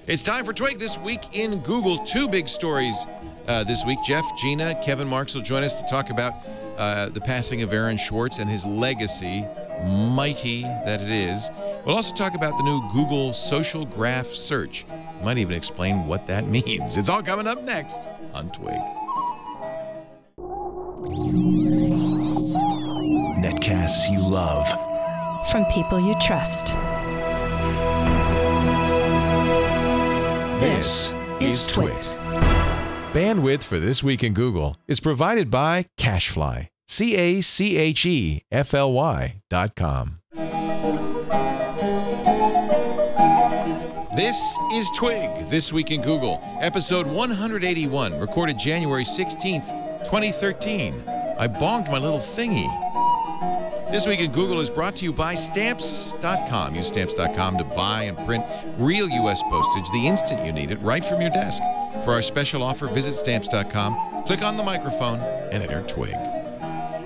It's time for Twig This Week in Google. Two big stories this week. Jeff, Gina, Kevin Marks will join us to talk about the passing of Aron Swartz and his legacy, mighty that it is. We'll also talk about the new Google social graph search. We might even explain what that means. It's all coming up next on Twig. Netcasts you love. From people you trust. This is Twig. Bandwidth for This Week in Google is provided by Cachefly. CACHEFLY.com. This is Twig, This Week in Google, episode 181, recorded January 16th, 2013. I bonged my little thingy. This Week in Google is brought to you by Stamps.com. Use Stamps.com to buy and print real U.S. postage the instant you need it, right from your desk. For our special offer, visit Stamps.com, click on the microphone, and enter Twig.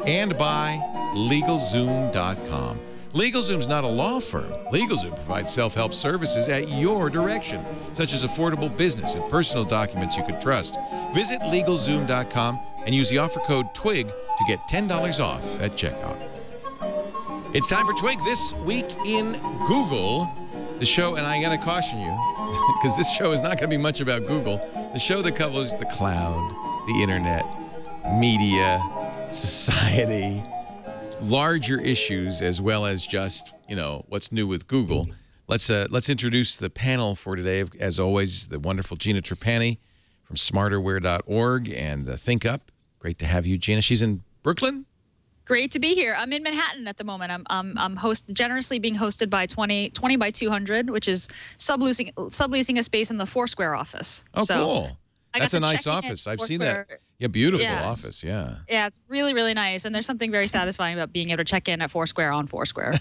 And by LegalZoom.com. LegalZoom's not a law firm. LegalZoom provides self-help services at your direction, such as affordable business and personal documents you can trust. Visit LegalZoom.com and use the offer code TWIG to get $10 off at checkout. It's time for Twig This Week in Google. The show, and I got to caution you, because this show is not going to be much about Google. The show that covers the cloud, the internet, media, society, larger issues, as well as just, you know, what's new with Google. Let's introduce the panel for today. As always, the wonderful Gina Trapani from smarterware.org and Think Up. Great to have you, Gina. She's in Brooklyn. Great to be here. I'm in Manhattan at the moment. I'm generously being hosted by 20 by 200, which is subleasing a space in the Foursquare office. Oh, so cool. That's a nice office. I've seen that. Yeah, beautiful office, yeah. Yeah, it's really, really nice. And there's something very satisfying about being able to check in at Foursquare on Foursquare.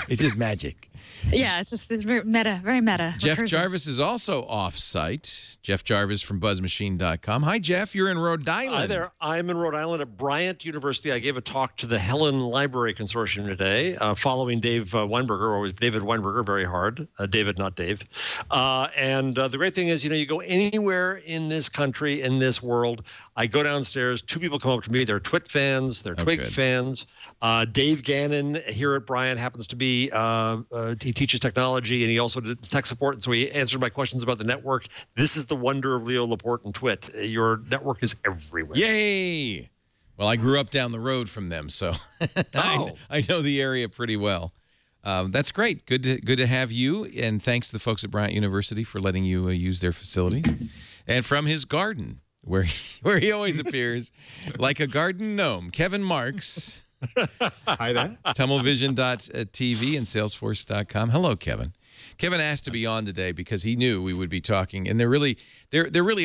It's just magic. Yeah, it's just this very meta. Jeff recursive. Jarvis is also off-site. Jeff Jarvis from BuzzMachine.com. Hi, Jeff. You're in Rhode Island. Hi there. I'm in Rhode Island at Bryant University. I gave a talk to the Helen Library Consortium today, following Dave Weinberger, or David Weinberger, very hard. David, not Dave. And the great thing is, you know, you go anywhere in this country, in this world. I go downstairs. Two people come up to me. They're Twit fans. They're Twig fans. Dave Gannon here at Bryant happens to be, he teaches technology, and he also did tech support. And so he answered my questions about the network. This is the wonder of Leo Laporte and Twit. Your network is everywhere. Yay! Well, I grew up down the road from them, so I know the area pretty well. That's great. Good to have you, and thanks to the folks at Bryant University for letting you use their facilities. And from his garden, where he always appears like a garden gnome, Kevin Marks. Hi there. Tumblevision.tv and Salesforce.com. Hello, Kevin. Kevin asked to be on today because he knew we would be talking, and they're really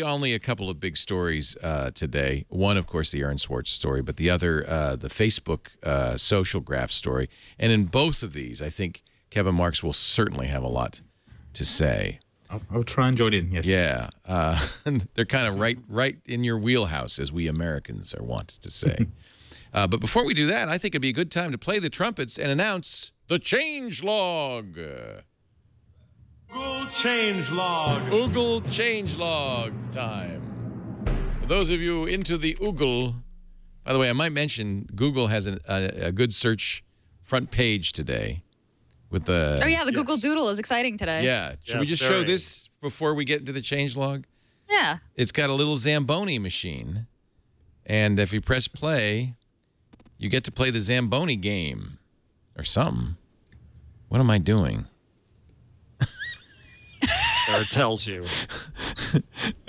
only a couple of big stories today. One, of course, the Aron Swartz story, but the other, the Facebook social graph story. And in both of these, I think Kevin Marks will certainly have a lot to say. I'll try and join in, yes. Yeah. They're kind of right in your wheelhouse, as we Americans are wont to say. But before we do that, I think it'd be a good time to play the trumpets and announce the changelog. Google changelog. Google changelog time. For those of you into the Google, by the way, I might mention Google has a good search front page today. With the the Google Doodle is exciting today. Yeah. Should we just show this before we get into the changelog? Yeah. It's got a little Zamboni machine. And if you press play, you get to play the Zamboni game or something. What am I doing? There it tells you.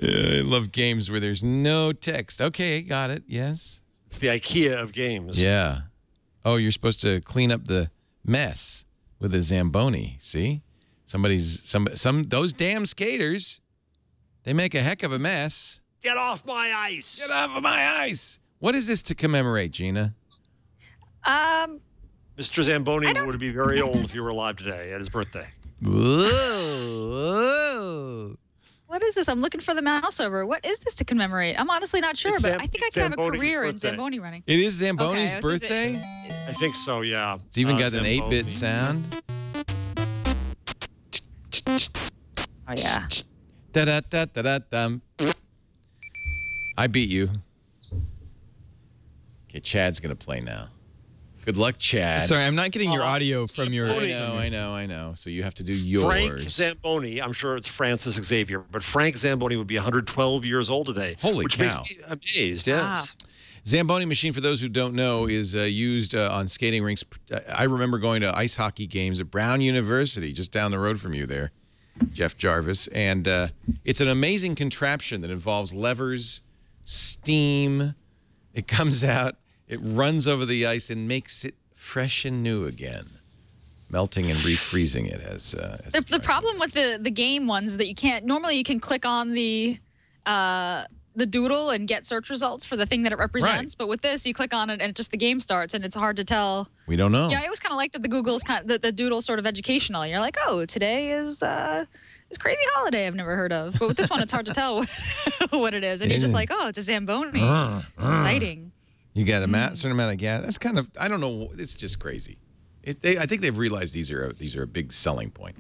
I love games where there's no text. Okay, got it. Yes. It's the IKEA of games. Yeah. Oh, you're supposed to clean up the mess with a Zamboni. See? Those damn skaters, they make a heck of a mess. Get off my ice. Get off of my ice. What is this to commemorate, Gina? Mr. Zamboni would be very old if you were alive today at his birthday. Whoa. What is this? I'm looking for the mouse over. What is this to commemorate? I'm honestly not sure, but I think I could have a career in Zamboni running. It is Zamboni's birthday? I think so, yeah. It's even got an 8-bit sound. Oh yeah. Da da da da da dum. I beat you. Okay, Chad's gonna play now. Good luck, Chad. Sorry, I'm not getting your audio from your. I know. So you have to do yours. Frank Zamboni, I'm sure it's Francis Xavier, but Frank Zamboni would be 112 years old today. Holy which cow. Makes me amazed, yes. Wow. Zamboni machine, for those who don't know, is used on skating rinks. I remember going to ice hockey games at Brown University, just down the road from you there, Jeff Jarvis. And it's an amazing contraption that involves levers, steam. It comes out, it runs over the ice and makes it fresh and new again, melting and refreezing it as The problem with the game ones is that you can't. Normally, you can click on the doodle and get search results for the thing that it represents. Right. But with this, you click on it and just the game starts, and it's hard to tell. We don't know. Yeah, I always kind of like that the Google's the doodle's sort of educational. You're like, oh, today is this crazy holiday I've never heard of. But with this one, it's hard to tell what it is, and you're just like, oh, it's a Zamboni. Exciting. You got a certain amount of gas. That's kind of, I don't know. It's just crazy. I think they've realized these are a big selling point.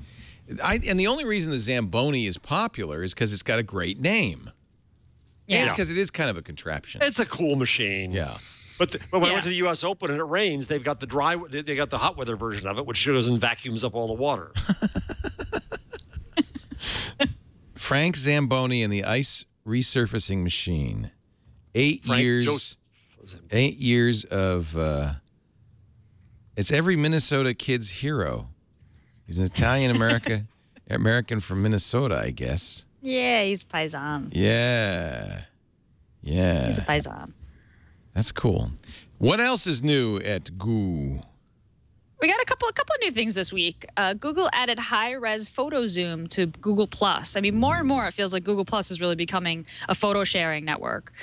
And the only reason the Zamboni is popular is because it's got a great name. Yeah. Because it is kind of a contraption. It's a cool machine. Yeah. But when I went to the U.S. Open and it rains, they've got they got the hot weather version of it, which goes and vacuums up all the water. Frank Zamboni and the ice resurfacing machine. 8 Frank years. Joseph. 8 years of. It's every Minnesota kid's hero. He's an Italian American from Minnesota, I guess. Yeah, he's paisan. Yeah. He's a paisan. That's cool. What else is new at Goo? We got a couple of new things this week. Google added high-res photo zoom to Google Plus. I mean, more and more it feels like Google Plus is really becoming a photo sharing network.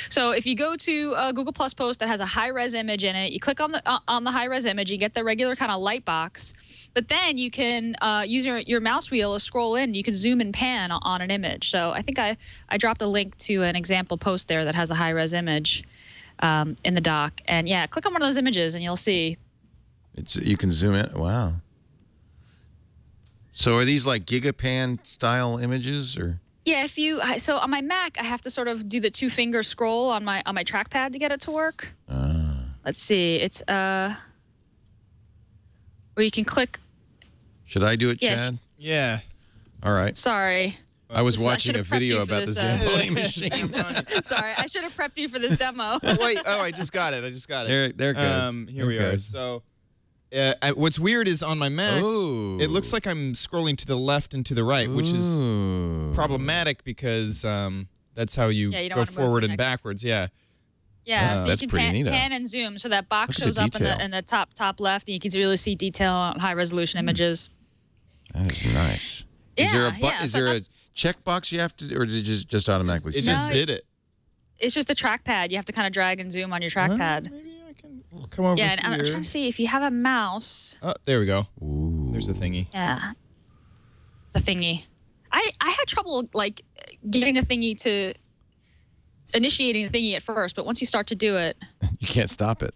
So if you go to a Google Plus post that has a high-res image in it, you click on the high-res image, you get the regular kind of light box, but then you can use your mouse wheel to scroll in. You can zoom and pan on an image. So I think I dropped a link to an example post there that has a high-res image in the doc. And yeah, click on one of those images and you'll see. You can zoom in. Wow. So are these like GigaPan style images, or? Yeah, so on my Mac, I have to sort of do the 2-finger scroll on my trackpad to get it to work. Let's see. It's where you can click. Should I do it, Yeah. Chad? Yeah. All right. Sorry. I was I watching should a have prepped video you for about the this, Zamboni machine. Sorry, I should have prepped you for this demo. Wait. Oh, I just got it. There it goes. Here we are. So, what's weird is on my Mac, Ooh. it looks like I'm scrolling to the left and to the right, which is problematic because that's how you don't go want to move to forward the and next. backwards. Yeah. Yeah, That's- so that's you pretty can neato. pan and zoom, so that box Look at shows the up detail. in the top left, and you can really see detail on high-resolution images. That is nice. Yeah, Is there yeah, is so there a that's- checkbox you have to, or did it just automatically? It send just No, did it. It's just the trackpad. You have to kind of drag and zoom on your trackpad. Maybe I can come over Yeah, here. and I'm trying to see if you have a mouse. Oh, there we go. Ooh. There's the thingy. Yeah. The thingy. I had trouble like getting the thingy to initiating the thingy at first, but once you start to do it, You can't stop it.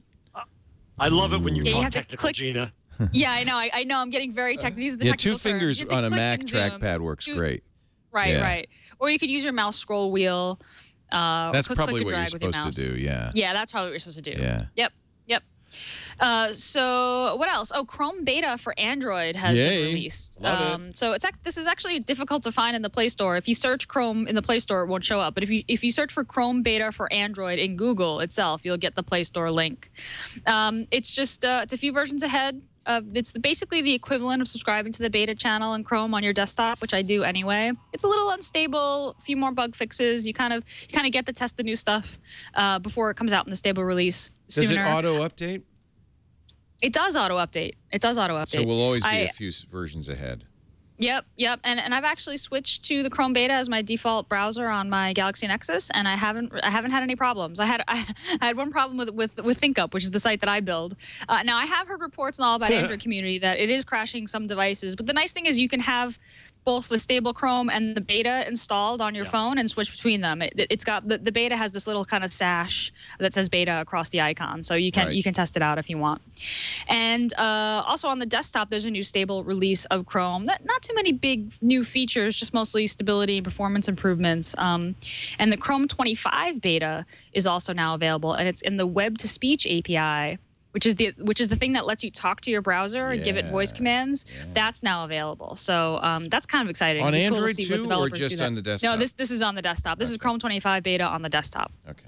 I love it when you Yeah, you talk have to technical, click- Gina. yeah, I know. I know. I'm getting very technical. These are the Yeah, technical 2 fingers terms. You have to on a click Mac and zoom. trackpad works great. Right, Yeah. right. Or you could use your mouse scroll wheel. That's click, probably click, what and you're drag with your supposed to mouse. do. Yeah. Yeah, that's probably what you're supposed to do. Yeah. Yep. So what else? Oh, Chrome Beta for Android has Yay. been released. Love it. So this is actually difficult to find in the Play Store. If you search Chrome in the Play Store, it won't show up. But if you search for Chrome Beta for Android in Google itself, you'll get the Play Store link. It's just it's a few versions ahead. It's basically the equivalent of subscribing to the beta channel in Chrome on your desktop, which I do anyway. It's a little unstable, a few more bug fixes. You kind of get to test the new stuff before it comes out in the stable release Does sooner. it auto update? It does auto update. So we'll always be I- a few versions ahead. Yep. And I've actually switched to the Chrome Beta as my default browser on my Galaxy Nexus, and I haven't had any problems. I had one problem with ThinkUp, which is the site that I build. Now I have heard reports in all about Android community that it is crashing some devices, but the nice thing is you can have both the stable Chrome and the beta installed on your phone and switch between them. It's got the beta has this little kind of sash that says beta across the icon, so you can test it out if you want. And also on the desktop, there's a new stable release of Chrome. Not too many big new features, just mostly stability and performance improvements. And the Chrome 25 beta is also now available, and it's in the web-to-speech API, which is the thing that lets you talk to your browser and give it voice commands. That's now available. So that's kind of exciting. On It'd be cool Android to see what too, or developers just do on the desktop? No, this is on the desktop. This is Chrome 25 beta on the desktop. Okay.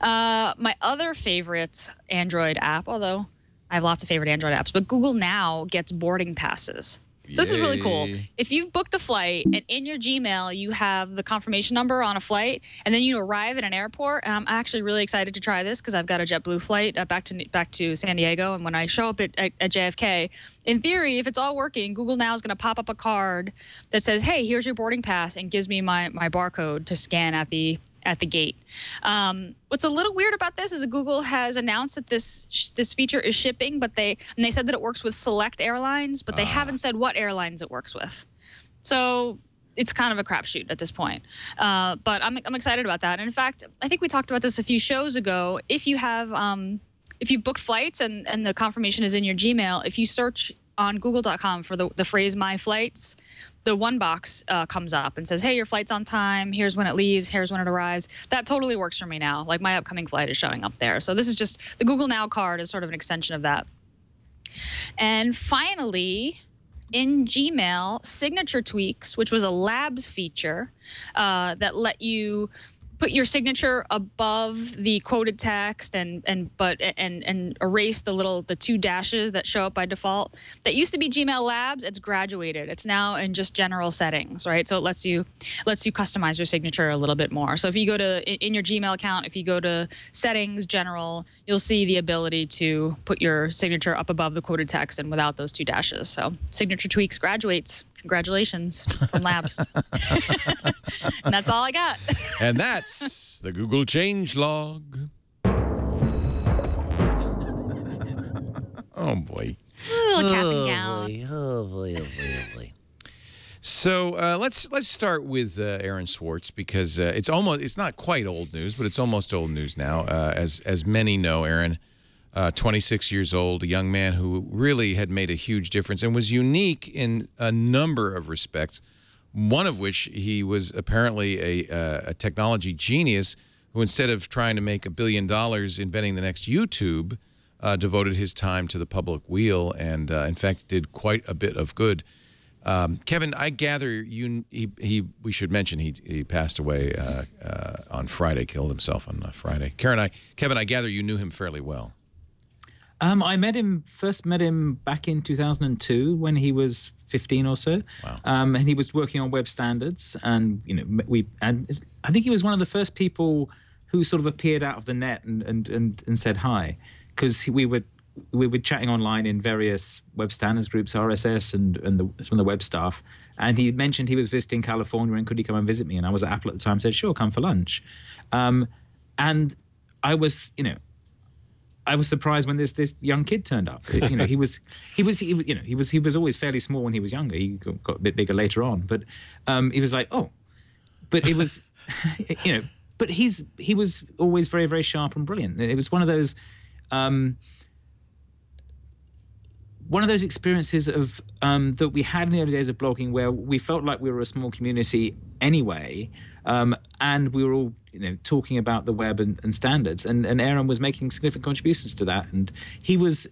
My other favorite Android app, although I have lots of favorite Android apps, but Google Now gets boarding passes. So this is really cool. If you've booked a flight and in your Gmail you have the confirmation number on a flight, and then you arrive at an airport, and I'm actually really excited to try this because I've got a JetBlue flight back to San Diego, and when I show up at JFK, in theory, if it's all working, Google Now is going to pop up a card that says, "Hey, here's your boarding pass," and gives me my barcode to scan at the gate. What's a little weird about this is that Google has announced that this feature is shipping, but they said that it works with select airlines, but they haven't said what airlines it works with. So it's kind of a crapshoot at this point. But I'm excited about that. And in fact, I think we talked about this a few shows ago. If you have if you've booked flights and the confirmation is in your Gmail, if you search on google.com for the phrase "my flights," the one box comes up and says, "Hey, your flight's on time. Here's when it leaves. Here's when it arrives." That totally works for me now. Like, my upcoming flight is showing up there. So this is just the Google Now card is sort of an extension of that. And finally, in Gmail, signature tweaks, which was a labs feature that let you put your signature above the quoted text and erase the two dashes that show up by default. That used to be Gmail Labs. It's graduated. It's now in just general settings, right? So it lets you customize your signature a little bit more. So if you go to in your Gmail account, if you go to settings, general, you'll see the ability to put your signature up above the quoted text and without those two dashes. So signature tweaks graduates. Congratulations from Labs. And that's all I got. And that's the Google changelog. Oh, boy. A little cap and gown. Oh, boy. So let's start with Aron Swartz, because it's not quite old news, but it's almost old news now. As many know, Aron, 26 years old, a young man who really had made a huge difference and was unique in a number of respects, one of which he was apparently a technology genius who, instead of trying to make $1 billion inventing the next YouTube, devoted his time to the public weal and, in fact, did quite a bit of good. Kevin, I gather we should mention he passed away on Friday, killed himself on Friday. Kevin, I gather you knew him fairly well. I first met him back in 2002 when he was 15 or so. Wow. And he was working on web standards, and I think he was one of the first people who sort of appeared out of the net and said hi, because we were chatting online in various web standards groups, RSS and from the web staff, and he mentioned he was visiting California and could he come and visit me, and I was at Apple at the time, said sure, come for lunch, and I was surprised when this young kid turned up. He was always fairly small when he was younger. He got a bit bigger later on, but he was like, oh, but it was, but he was always very, very sharp and brilliant. It was one of those experiences of that we had in the early days of blogging, where we felt like we were a small community anyway, and we were all talking about the web and standards, and Aron was making significant contributions to that, and he was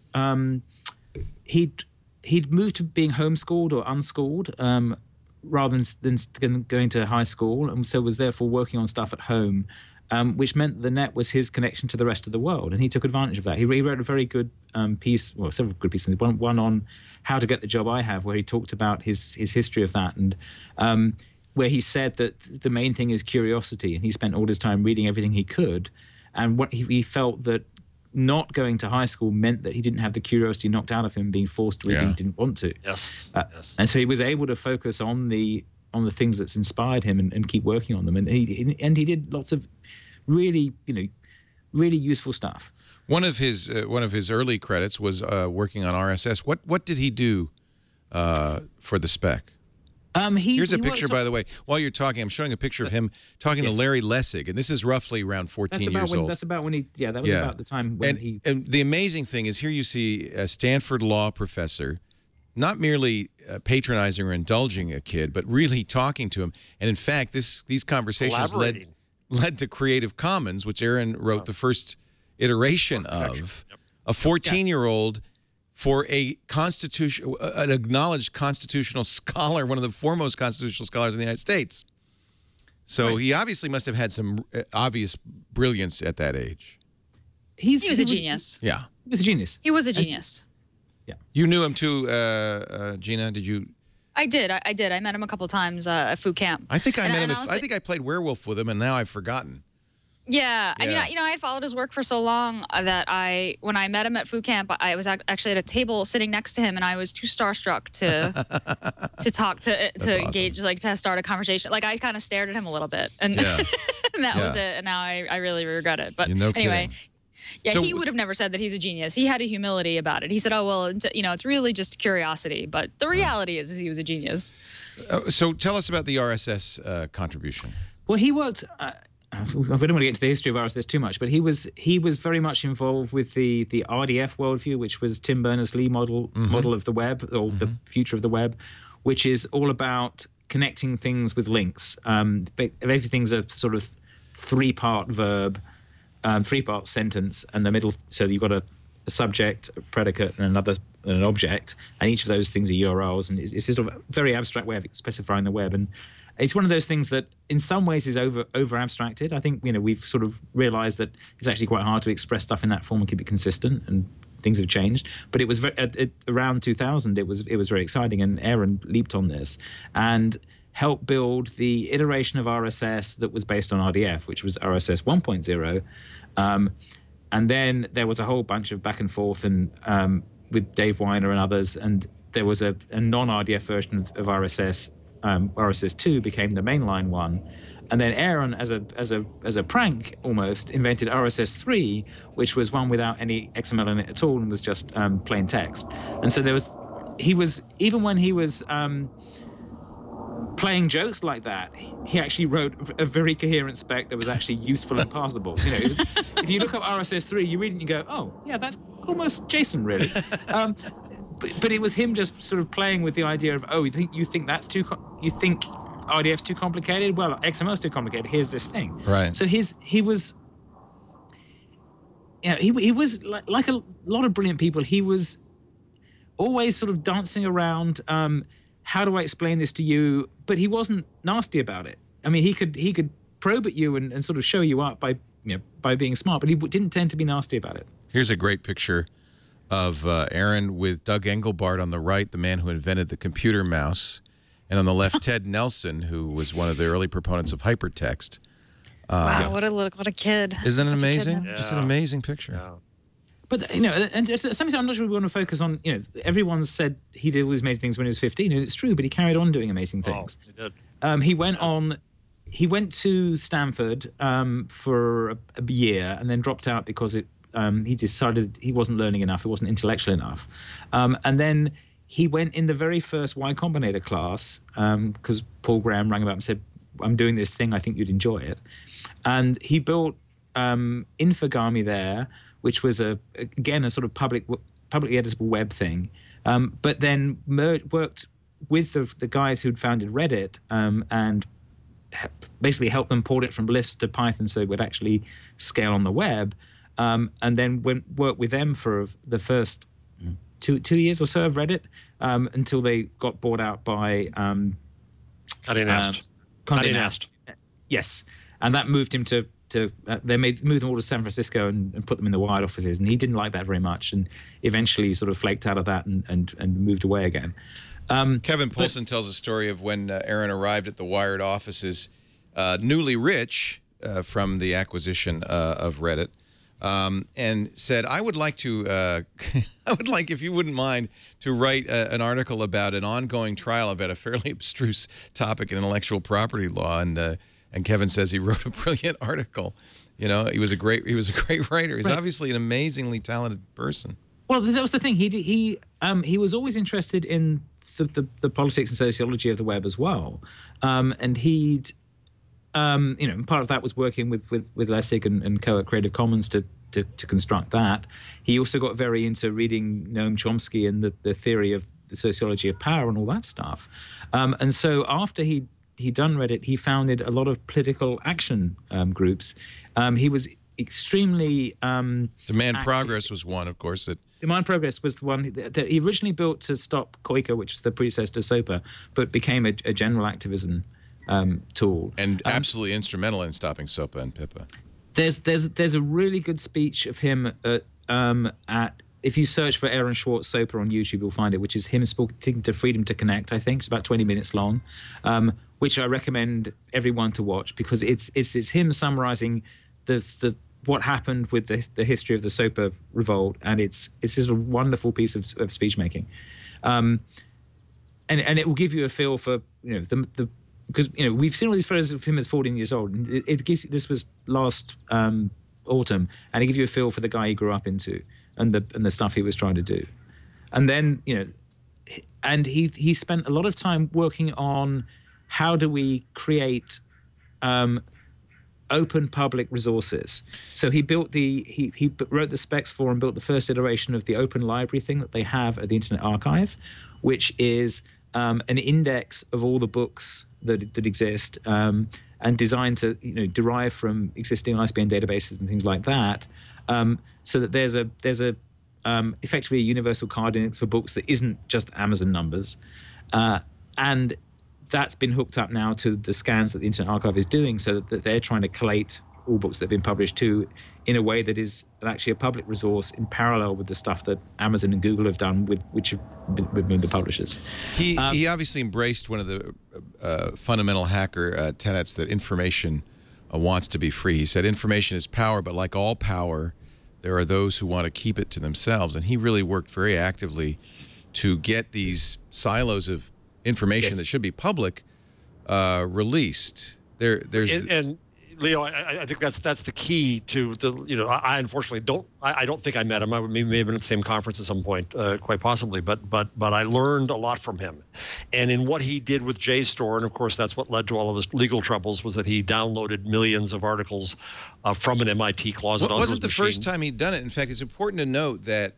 he'd moved to being homeschooled or unschooled rather than going to high school, and so was therefore working on stuff at home, which meant the net was his connection to the rest of the world, and he took advantage of that. He wrote a very good piece, well, several good pieces. One on how to get the job I have, where he talked about his history of that, and where he said that the main thing is curiosity, and he spent all his time reading everything he could, and what he felt that not going to high school meant that he didn't have the curiosity knocked out of him, being forced to read things he didn't want to. Yes. And so he was able to focus on the things that's inspired him and keep working on them, and he did lots of really useful stuff. One of his early credits was working on RSS. What did he do for the spec? Here's a picture, by the way. While you're talking, I'm showing a picture of him talking to Larry Lessig, and this is roughly around 14 years old. That's about when he. Yeah, that was about the time when he. And the amazing thing is, here you see a Stanford law professor not merely patronizing or indulging a kid, but really talking to him. And in fact, these conversations led to Creative Commons, which Aron wrote the first iteration of. A 14-year-old for an acknowledged constitutional scholar, one of the foremost constitutional scholars in the United States. So he obviously must have had some obvious brilliance at that age. He was a genius. Yeah. He was a genius. He was a genius. Yeah. You knew him too, Gina? Did you? I did. I met him a couple times at food camp. I think I met him. I think I played werewolf with him, and now I've forgotten. Yeah. I mean, I had followed his work for so long that when I met him at food camp, I was actually at a table sitting next to him, and I was too starstruck to talk to engage, like to start a conversation. Like I kind of stared at him a little bit, and, and that was it. And now I really regret it. But anyway. Yeah, so, he would have never said that he's a genius. He had a humility about it. He said, "Oh well, it's really just curiosity." But the reality is he was a genius. So tell us about the RSS contribution. Well, he worked. I don't want to get into the history of RSS too much, but he was very much involved with the RDF worldview, which was Tim Berners-Lee model of the web, or the future of the web, which is all about connecting things with links. Everything's a sort of three-part verb. Three-part sentence, and the middle, so you've got a subject, a predicate, and an object, and each of those things are URLs, and it's sort of a very abstract way of specifying the web. And it's one of those things that in some ways is over abstracted. I think we've sort of realized that it's actually quite hard to express stuff in that form and keep it consistent, and things have changed. But it was around 2000 it was very exciting, and Aron leaped on this and helped build the iteration of RSS that was based on RDF, which was RSS 1.0. And then there was a whole bunch of back and forth and with Dave Weiner and others, and there was a non-RDF version of RSS. RSS 2 became the mainline one. And then Aron, as a prank almost, invented RSS 3, which was one without any XML in it at all and was just plain text. And so even when he was playing jokes like that, he actually wrote a very coherent spec that was actually useful and passable. If you look up RSS 3, you read it and you go, "Oh, yeah, that's almost JSON, really." But it was him just sort of playing with the idea of, "Oh, you think that's too? You think RDF's too complicated? Well, XML's too complicated. Here's this thing." Right. So he was like a lot of brilliant people. He was always sort of dancing around. How do I explain this to you? But he wasn't nasty about it. I mean, he could probe at you and sort of show you up by being smart, but he didn't tend to be nasty about it. Here's a great picture of Aron with Doug Engelbart on the right, the man who invented the computer mouse, and on the left, Ted Nelson, who was one of the early proponents of hypertext. Wow, what a kid! Isn't it amazing? Just an amazing picture. Yeah. But and sometimes I'm not sure we want to focus on. Everyone said he did all these amazing things when he was 15, and it's true. But he carried on doing amazing things. Oh, he did. He went to Stanford for a year, and then dropped out because he decided he wasn't learning enough. He wasn't intellectual enough, and then he went in the very first Y Combinator class because Paul Graham rang him up and said, "I'm doing this thing. I think you'd enjoy it," and he built Infogami there, which was again a sort of publicly editable web thing, but then worked with the guys who'd founded Reddit and basically helped them port it from Lisp to Python so it would actually scale on the web, and then worked with them for the first two years or so of Reddit until they got bought out by Condé Nast. Yes, and that moved him to they moved them all to San Francisco and put them in the Wired offices, and he didn't like that very much, and eventually sort of flaked out of that and moved away again. Kevin Poulsen tells a story of when Aron arrived at the Wired offices, newly rich from the acquisition of Reddit, and said, "I would like to, if you wouldn't mind, to write an article about an ongoing trial about a fairly abstruse topic in intellectual property law." And Kevin says he wrote a brilliant article. He was a great writer. He's obviously an amazingly talented person. Well, that was the thing. He was always interested in the politics and sociology of the web as well, and he'd part of that was working with Lessig and co at Creative Commons to construct that. He also got very into reading Noam Chomsky and the theory of the sociology of power and all that stuff. And so after he'd done Reddit, he founded a lot of political action groups. He was extremely Demand active. Progress was one, of course. Demand Progress was the one that he originally built to stop Koika, which was the predecessor to SOPA, but became a general activism tool. And absolutely instrumental in stopping SOPA and PIPA. There's a really good speech of him at if you search for Aron Swartz SOPA on YouTube, you'll find it, which is him speaking to Freedom to Connect, I think. It's about 20 minutes long, which I recommend everyone to watch because it's him summarizing what happened with the history of the SOPA revolt, and it's just a wonderful piece of speech making. And it will give you a feel for, the because we've seen all these photos of him as 14 years old. And it gives this was last autumn, and it gives you a feel for the guy he grew up into and the stuff he was trying to do. And then and he spent a lot of time working on how do we create open public resources. So he built he wrote the specs for and built the first iteration of the open library thing that they have at the Internet Archive, which is an index of all the books that exist and designed to derive from existing ISBN databases and things like that, so that there's a effectively a universal card index for books that isn't just Amazon numbers, and that's been hooked up now to the scans that the Internet Archive is doing, so that they're trying to collate all books that have been published too, in a way that is actually a public resource in parallel with the stuff that Amazon and Google have done which have been the publishers. He obviously embraced one of the fundamental hacker tenets that information wants to be free. He said information is power, but like all power, there are those who want to keep it to themselves. And he really worked very actively to get these silos of information that should be public released. And Leo, I think that's the key to the. I unfortunately don't. I don't think I met him. We may have been at the same conference at some point, quite possibly. But I learned a lot from him, and in what he did with JSTOR, and of course that's what led to all of his legal troubles. Was that he downloaded millions of articles from an MIT closet. Well, wasn't the first time he'd done it. In fact, it's important to note that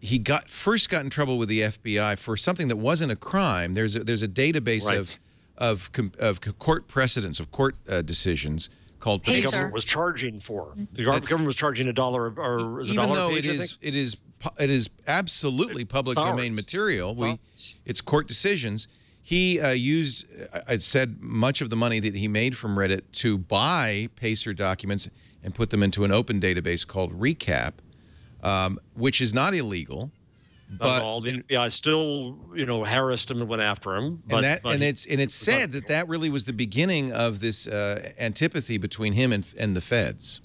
he first got in trouble with the FBI for something that wasn't a crime. There's a database of court precedents, of court decisions called the government was charging for. The government was charging $1 or is even $1 though a page, it is absolutely public domain material. It's court decisions. He used, I said, much of the money that he made from Reddit to buy Pacer documents and put them into an open database called Recap, which is not illegal. But the FBI still, harassed him and went after him. It's said that really was the beginning of this antipathy between him and the feds.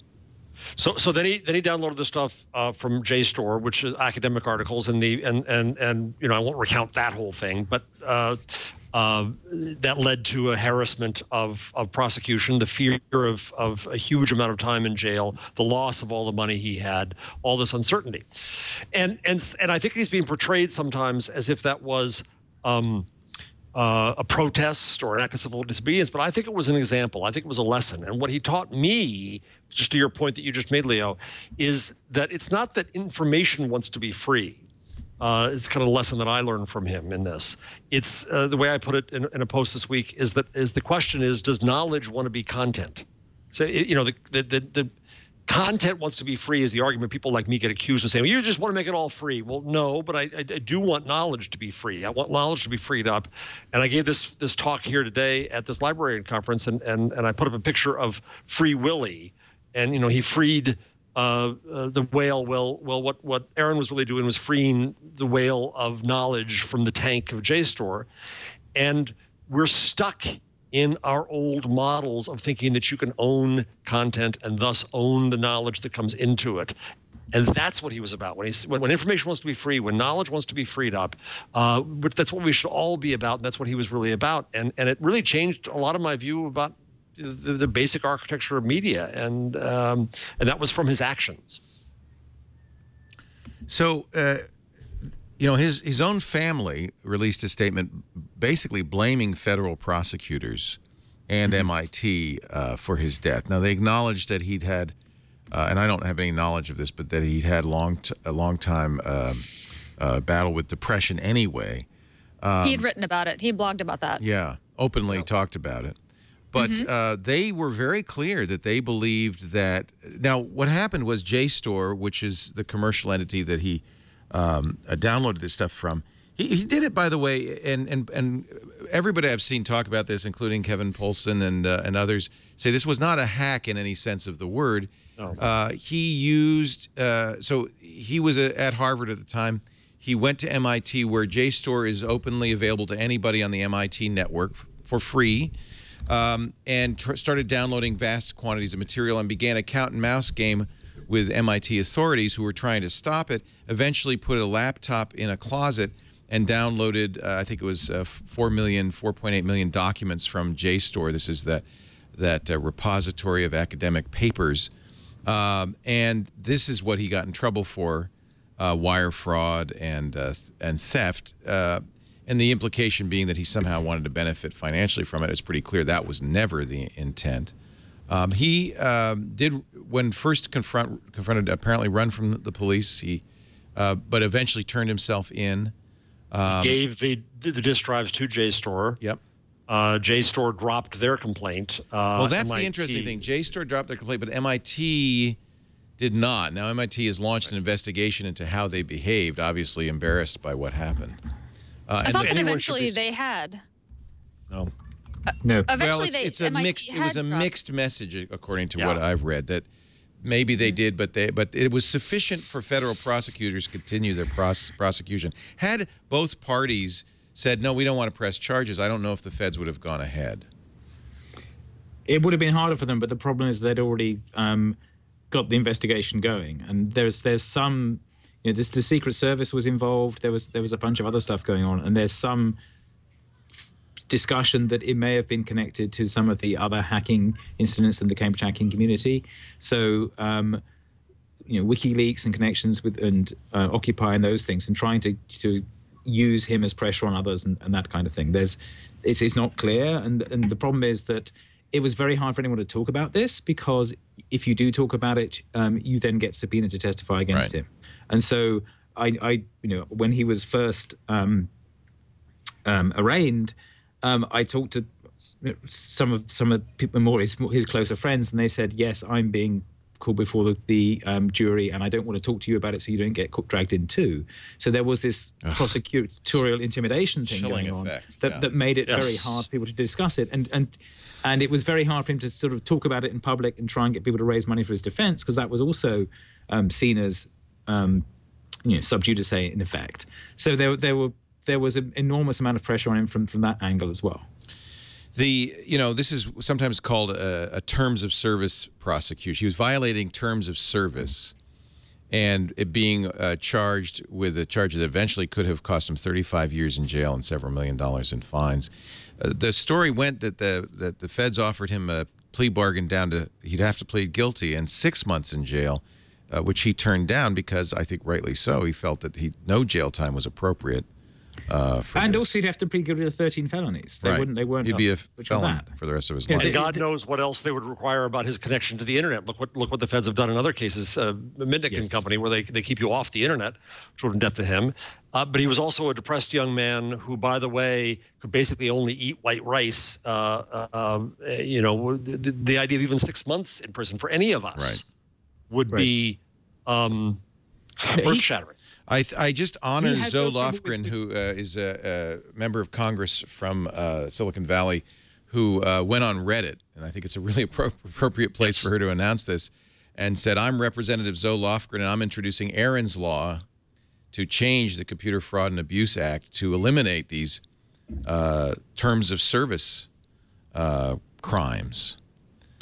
So then he downloaded the stuff from JSTOR, which is academic articles, and I won't recount that whole thing, but that led to a harassment of prosecution, the fear of a huge amount of time in jail, the loss of all the money he had, all this uncertainty, and I think he's being portrayed sometimes as if that was a protest or an act of civil disobedience, but I think it was an example. I think it was a lesson, and what he taught me, just to your point that you just made, Leo, is that it's not that information wants to be free. Is kind of a lesson that I learned from him in this. It's the way I put it in a post this week is the question is, does knowledge want to be content? So the content wants to be free is the argument people like me get accused of saying, well, you just want to make it all free. Well, no, but I do want knowledge to be free. I want knowledge to be freed up. And I gave this talk here today at this librarian conference, and I put up a picture of Free Willy, and he freed the whale. Well, what Aron was really doing was freeing the whale of knowledge from the tank of JSTOR, and we're stuck in our old models of thinking that you can own content and thus own the knowledge that comes into it. And that's what he was about. When information wants to be free, when knowledge wants to be freed up, that's what we should all be about, and that's what he was really about. And it really changed a lot of my view about the basic architecture of media, and that was from his actions. So, his own family released a statement basically blaming federal prosecutors and MIT for his death. Now, they acknowledged that he'd had, and I don't have any knowledge of this, but that he'd had a long time battle with depression anyway. He had written about it. He had blogged about that. Yeah, openly talked about it. But they were very clear that they believed that. Now, what happened was JSTOR, which is the commercial entity that he downloaded this stuff from. He did it, by the way, and everybody I've seen talk about this, including Kevin Polston and others, say this was not a hack in any sense of the word. No. He used so he was at Harvard at the time. He went to MIT, where JSTOR is openly available to anybody on the MIT network for free. And started downloading vast quantities of material and began a cat and mouse game with MIT authorities who were trying to stop it. Eventually put a laptop in a closet and downloaded, I think it was 4.8 million documents from JSTOR. This is that repository of academic papers. And this is what he got in trouble for, wire fraud and theft. And the implication being that he somehow wanted to benefit financially from it. It's pretty clear that was never the intent. He did, when first confronted, apparently run from the police. He, but eventually turned himself in. He gave the disk drives to JSTOR. Yep. JSTOR dropped their complaint. Well, that's the interesting thing. JSTOR dropped their complaint, but MIT did not. Now, MIT has launched an investigation into how they behaved, obviously embarrassed by what happened. I thought that eventually they had. No. No. Eventually Well, it's a mixed. It was a mixed message, according to what I've read, that maybe they did, but it was sufficient for federal prosecutors to continue their prosecution. Had both parties said, no, we don't want to press charges, I don't know if the feds would have gone ahead. It would have been harder for them, but the problem is they'd already got the investigation going, and there's some. You know, the Secret Service was involved. There was a bunch of other stuff going on, and there's some discussion that it may have been connected to some of the other hacking incidents in the Cambridge hacking community. So, you know, WikiLeaks and connections with Occupy and those things, and trying to use him as pressure on others and that kind of thing. It's not clear, and the problem is that it was very hard for anyone to talk about this, because if you do talk about it, you then get subpoenaed to testify against him. And so I you know, when he was first arraigned, I talked to some of people more his closer friends, and they said, yes, I'm being called before the jury, and I don't want to talk to you about it so you don't get dragged in too. So there was this prosecutorial intimidation thing going on that made it very hard for people to discuss it, and it was very hard for him to sort of talk about it in public and try and get people to raise money for his defense, because that was also seen as you know, sub judice in effect. So there was an enormous amount of pressure on him from that angle as well. You know, this is sometimes called a terms of service prosecution. He was violating terms of service, and it being charged with a charge that eventually could have cost him 35 years in jail and several $1 million in fines. The story went that the feds offered him a plea bargain down to he'd have to plead guilty and 6 months in jail, which he turned down because, I think rightly so, he felt that no jail time was appropriate. And also, he'd have to plead guilty to 13 felonies. They weren't. He'd be a felon for the rest of his life. And God knows what else they would require about his connection to the internet. Look what the feds have done in other cases. Mitnick and Company, where they keep you off the internet, which would have death to him. But he was also a depressed young man who, by the way, could basically only eat white rice. You know, the idea of even 6 months in prison for any of us would be earth-shattering. I just honor Zoe Lofgren, who is a member of Congress from Silicon Valley, who went on Reddit, and I think it's a really appropriate place for her to announce this, and said, I'm Representative Zoe Lofgren, and I'm introducing Aron's Law to change the Computer Fraud and Abuse Act to eliminate these terms of service crimes.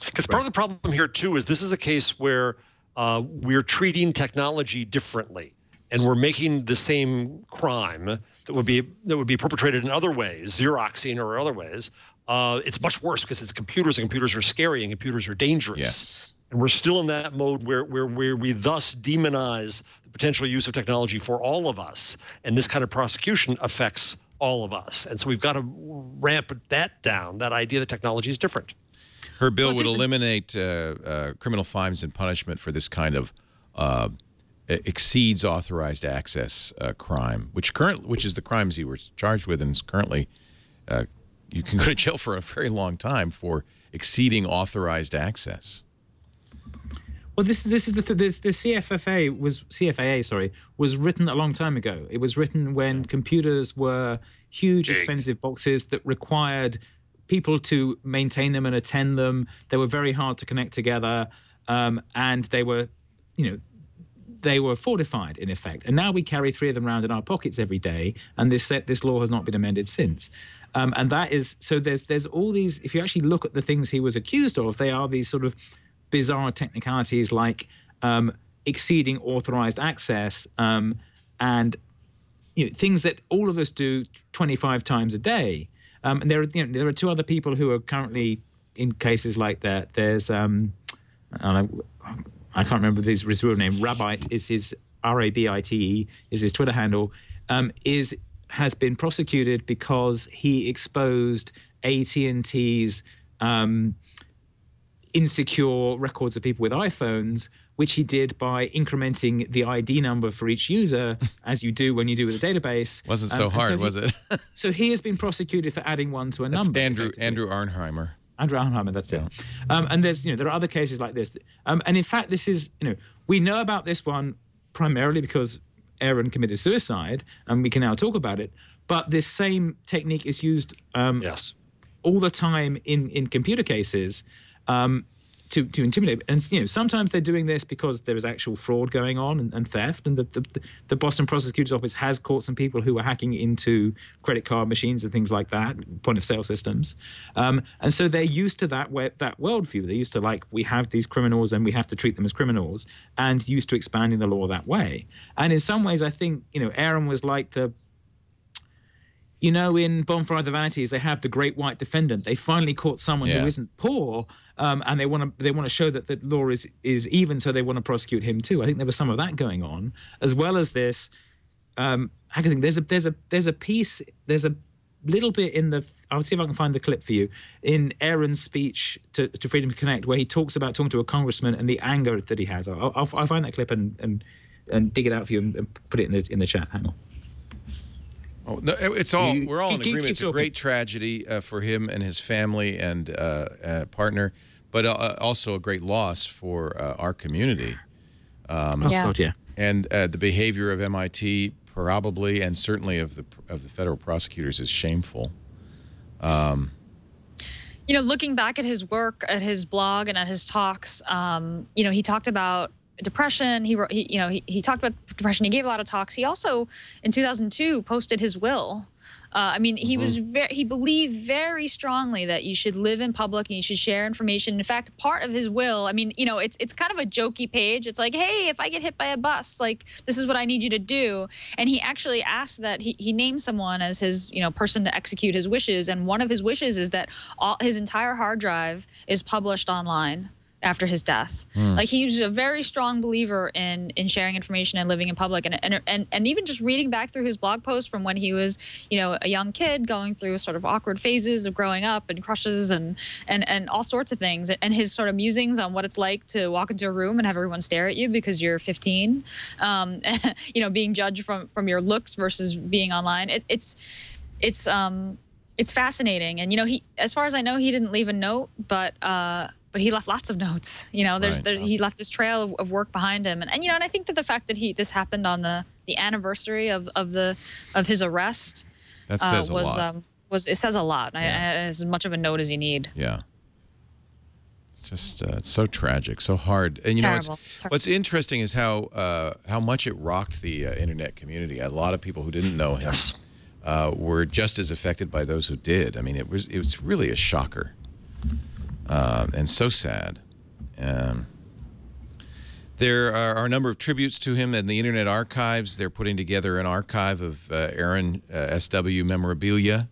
Because part of the problem here, too, is this is a case where we're treating technology differently. And we're making the same crime that would be perpetrated in other ways, Xeroxing or other ways. It's much worse because it's computers, and computers are scary, and computers are dangerous. Yes. And we're still in that mode where we thus demonize the potential use of technology for all of us. And this kind of prosecution affects all of us. And so we've got to ramp that down, that idea that technology is different. Her bill would eliminate criminal fines and punishment for this kind of exceeds authorized access crime, which is the crimes he was charged with, and is currently you can go to jail for a very long time for exceeding authorized access. Well, this is the CFAA was written a long time ago. It was written when computers were huge, expensive boxes that required people to maintain them and attend them. They were very hard to connect together, and they were, they were fortified in effect. And now we carry 3 of them around in our pockets every day, and this law has not been amended since. And that is so. There's all these. If you actually look at the things he was accused of, they are these sort of bizarre technicalities like exceeding authorized access and things that all of us do 25 times a day. And there are 2 other people who are currently in cases like that. There's I can't remember his real name. Rabite is his RABITE is his Twitter handle. Has been prosecuted because he exposed AT&T's insecure records of people with iPhones, which he did by incrementing the ID number for each user, as you do when you do with a database. Wasn't so hard, was it? So he has been prosecuted for adding 1 to a number. Andrew Arnheimer. Andrew Arnheimer, that's it. And there's, there are other cases like this. And in fact, this is, we know about this one primarily because Aron committed suicide, and we can now talk about it. But this same technique is used all the time in computer cases. To intimidate, and sometimes they're doing this because there is actual fraud going on and theft, and the Boston prosecutor's office has caught some people who are hacking into credit card machines and things like that, point of sale systems, and so they're used to that worldview. They're used to we have these criminals and we have to treat them as criminals, and used to expanding the law that way. And in some ways, I think Aron was like the. In Bonfire of the Vanities, they have the great white defendant. They finally caught someone who isn't poor, and they want to show that the law is even, so they want to prosecute him too. I think there was some of that going on, as well as this. I think there's a piece. There's a little bit in the. I'll see if I can find the clip for you in Aron's speech to Freedom to Connect, where he talks about talking to a congressman and the anger that he has. I'll find that clip and dig it out for you and put it in the chat. Hang on. Oh, no, it's all. We're all in agreement. It's a great tragedy for him and his family and partner, but also a great loss for our community. God, yeah. And the behavior of MIT probably, and certainly of the federal prosecutors, is shameful. Looking back at his work, at his blog, and at his talks, he talked about depression. He talked about depression. He gave a lot of talks. He also, in 2002, posted his will. He he believed very strongly that you should live in public and you should share information. In fact, part of his will, it's kind of a jokey page. It's like, hey, if I get hit by a bus, this is what I need you to do. And he actually asked that he named someone as his, person to execute his wishes. And one of his wishes is that his entire hard drive is published online after his death. He was a very strong believer in sharing information and living in public, and even just reading back through his blog posts from when he was a young kid going through sort of awkward phases of growing up and crushes and all sorts of things, and his sort of musings on what it's like to walk into a room and have everyone stare at you because you're 15, being judged from your looks versus being online. It's fascinating. And he, as far as I know, he didn't leave a note, but he left lots of notes. He left this trail of work behind him, and I think that the fact that this happened on the anniversary of his arrest, that says a lot. It says a lot. As much of a note as you need. Yeah. It's just it's so tragic, so hard. And Terrible. What's interesting is how much it rocked the internet community. A lot of people who didn't know him were just as affected by those who did. It was really a shocker. And so sad. There are a number of tributes to him in the Internet Archives. They're putting together an archive of Aron SW memorabilia.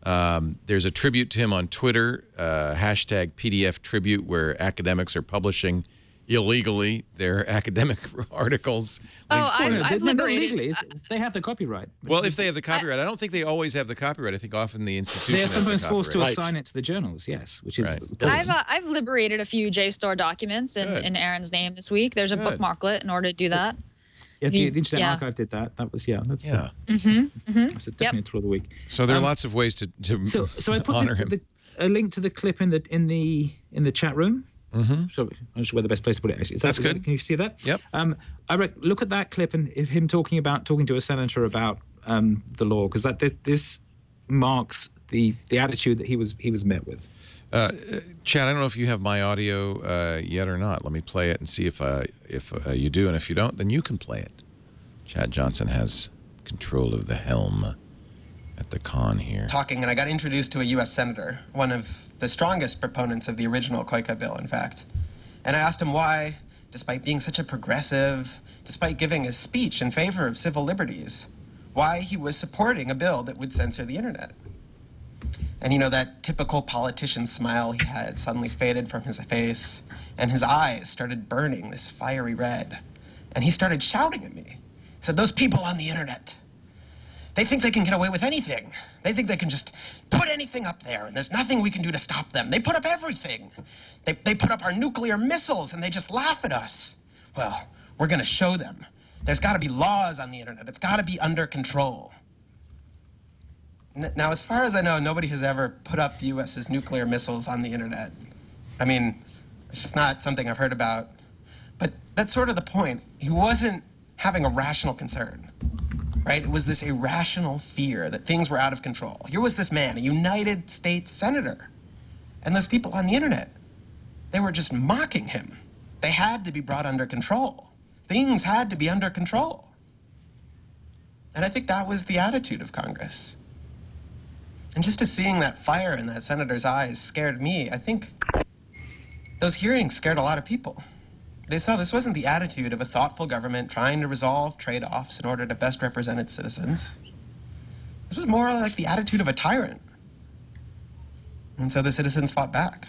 There's a tribute to him on Twitter, hashtag PDF tribute, where academics are publishing illegally their academic articles. I've liberated. Illegally. They have the copyright. Well, if they have the copyright, I don't think they always have the copyright. I think often the institution they are sometimes has the forced to copyright. assign it to the journals. Yes, which is. Right. I've liberated a few JSTOR documents in Aron's name this week. There's a bookmarklet in order to do that. Yeah, the Internet Yeah. Archive did that. That was that's Yeah. that's definitely a tool of the week. So there are lots of ways to So I put honor him. a link to the clip in the chat room. Mm-hmm. So I'm not sure where the best place to put it actually. That's good. Can you see that? Yep. Look at that clip and him talking to a senator about the law, because this marks the attitude that he was met with. Chad, I don't know if you have my audio yet or not. Let me play it and see if you do, and if you don't, then you can play it. Chad Johnson has control of the helm at the con here. Talking, and I got introduced to a U.S. senator, one of the strongest proponents of the original COICA bill, in fact. And I asked him why, despite being such a progressive, despite giving a speech in favor of civil liberties, why he was supporting a bill that would censor the internet. And you know, that typical politician smile he had suddenly faded from his face, and his eyes started burning this fiery red. And he started shouting at me. He said, "Those people on the internet, they think they can get away with anything. They think they can just put anything up there, and there's nothing we can do to stop them. They put up everything. They put up our nuclear missiles, and they just laugh at us. Well, we're going to show them. There's got to be laws on the internet. It's got to be under control." Now, as far as I know, nobody has ever put up the U.S.'s nuclear missiles on the internet. I mean, it's just not something I've heard about. But that's sort of the point. He wasn't having a rational concern, right? It was this irrational fear that things were out of control. Here was this man, a United States senator, and those people on the internet, they were just mocking him. They had to be brought under control. Things had to be under control. And I think that was the attitude of Congress. And just seeing that fire in that senator's eyes scared me. I think those hearings scared a lot of people. They saw this wasn't the attitude of a thoughtful government trying to resolve trade-offs in order to best represent its citizens. This was more like the attitude of a tyrant. And so the citizens fought back.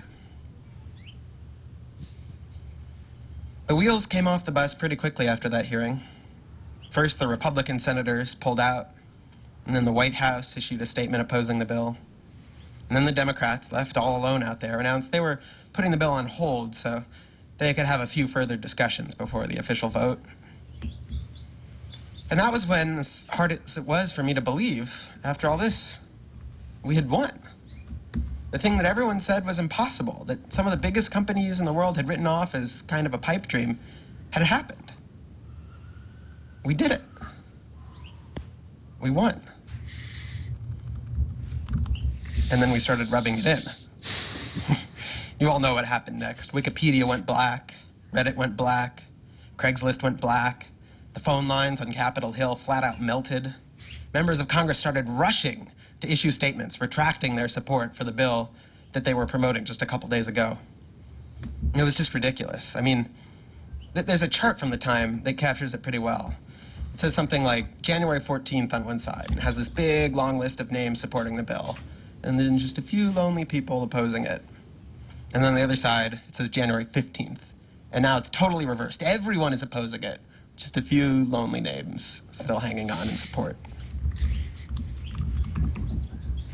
The wheels came off the bus pretty quickly after that hearing. First, the Republican senators pulled out, and then the White House issued a statement opposing the bill. And then the Democrats, left all alone out there, announced they were putting the bill on hold so they could have a few further discussions before the official vote. And that was when, as hard as it was for me to believe, after all this, we had won. The thing that everyone said was impossible, that some of the biggest companies in the world had written off as kind of a pipe dream, had happened. We did it. We won. And then we started rubbing it in. You all know what happened next. Wikipedia went black, Reddit went black, Craigslist went black, the phone lines on Capitol Hill flat out melted. Members of Congress started rushing to issue statements retracting their support for the bill that they were promoting just a couple days ago. And it was just ridiculous. I mean, there's a chart from the time that captures it pretty well. It says something like January 14th on one side, and has this big, long list of names supporting the bill, and then just a few lonely people opposing it. And then on the other side, it says January 15th, and now it's totally reversed. Everyone is opposing it, just a few lonely names still hanging on in support.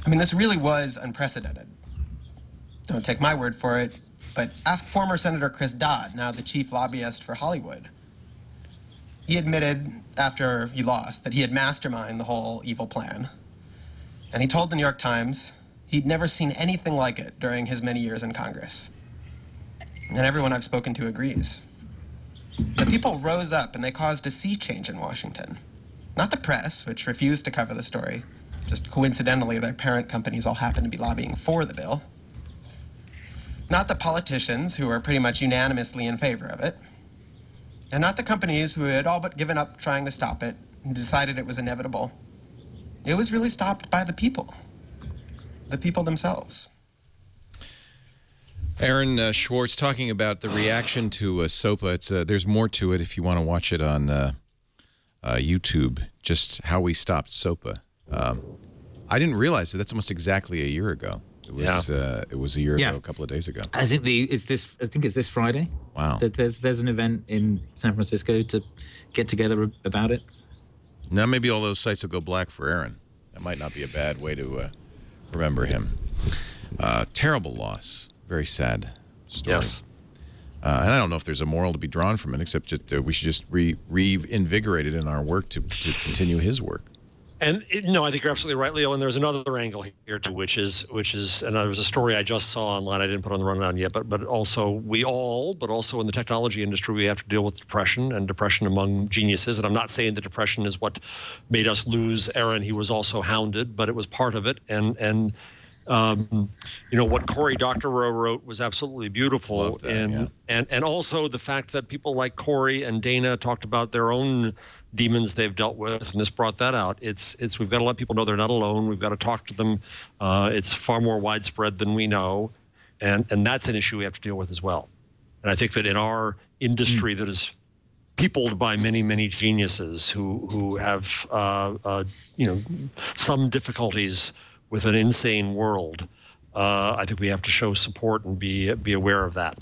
I mean, this really was unprecedented. Don't take my word for it, but ask former Senator Chris Dodd, now the chief lobbyist for Hollywood. He admitted, after he lost, that he had masterminded the whole evil plan. And he told the New York Times he'd never seen anything like it during his many years in Congress. And everyone I've spoken to agrees. The people rose up and they caused a sea change in Washington. Not the press, which refused to cover the story. Just coincidentally, their parent companies all happened to be lobbying for the bill. Not the politicians, who were pretty much unanimously in favor of it. And not the companies who had all but given up trying to stop it and decided it was inevitable. It was really stopped by the people themselves. Aron Swartz talking about the reaction to SOPA. There's more to it if you want to watch it on YouTube, just how we stopped SOPA. I didn't realize that's almost exactly a year ago. It was a year ago, a couple of days ago. I think it's this Friday. Wow. There's an event in San Francisco to get together about it. Now maybe all those sites will go black for Aron. That might not be a bad way to remember him. Terrible loss. Very sad story. Yes. And I don't know if there's a moral to be drawn from it, except just we should just reinvigorate it in our work to continue his work. And no, I think you're absolutely right, Leo. And there's another angle here too, which is, and there was a story I just saw online. I didn't put on the rundown yet, but also but also in the technology industry, we have to deal with depression and depression among geniuses. And I'm not saying that depression is what made us lose Aron. He was also hounded, but it was part of it. And what Cory Doctorow wrote was absolutely beautiful. That, and also the fact that people like Cory and Dana talked about their own demons they've dealt with, and this brought that out. It's we've got to let people know they're not alone. We've got to talk to them. It's far more widespread than we know, and that's an issue we have to deal with as well. And I think that in our industry that is peopled by many, many geniuses who have some difficulties with an insane world, I think we have to show support and be aware of that.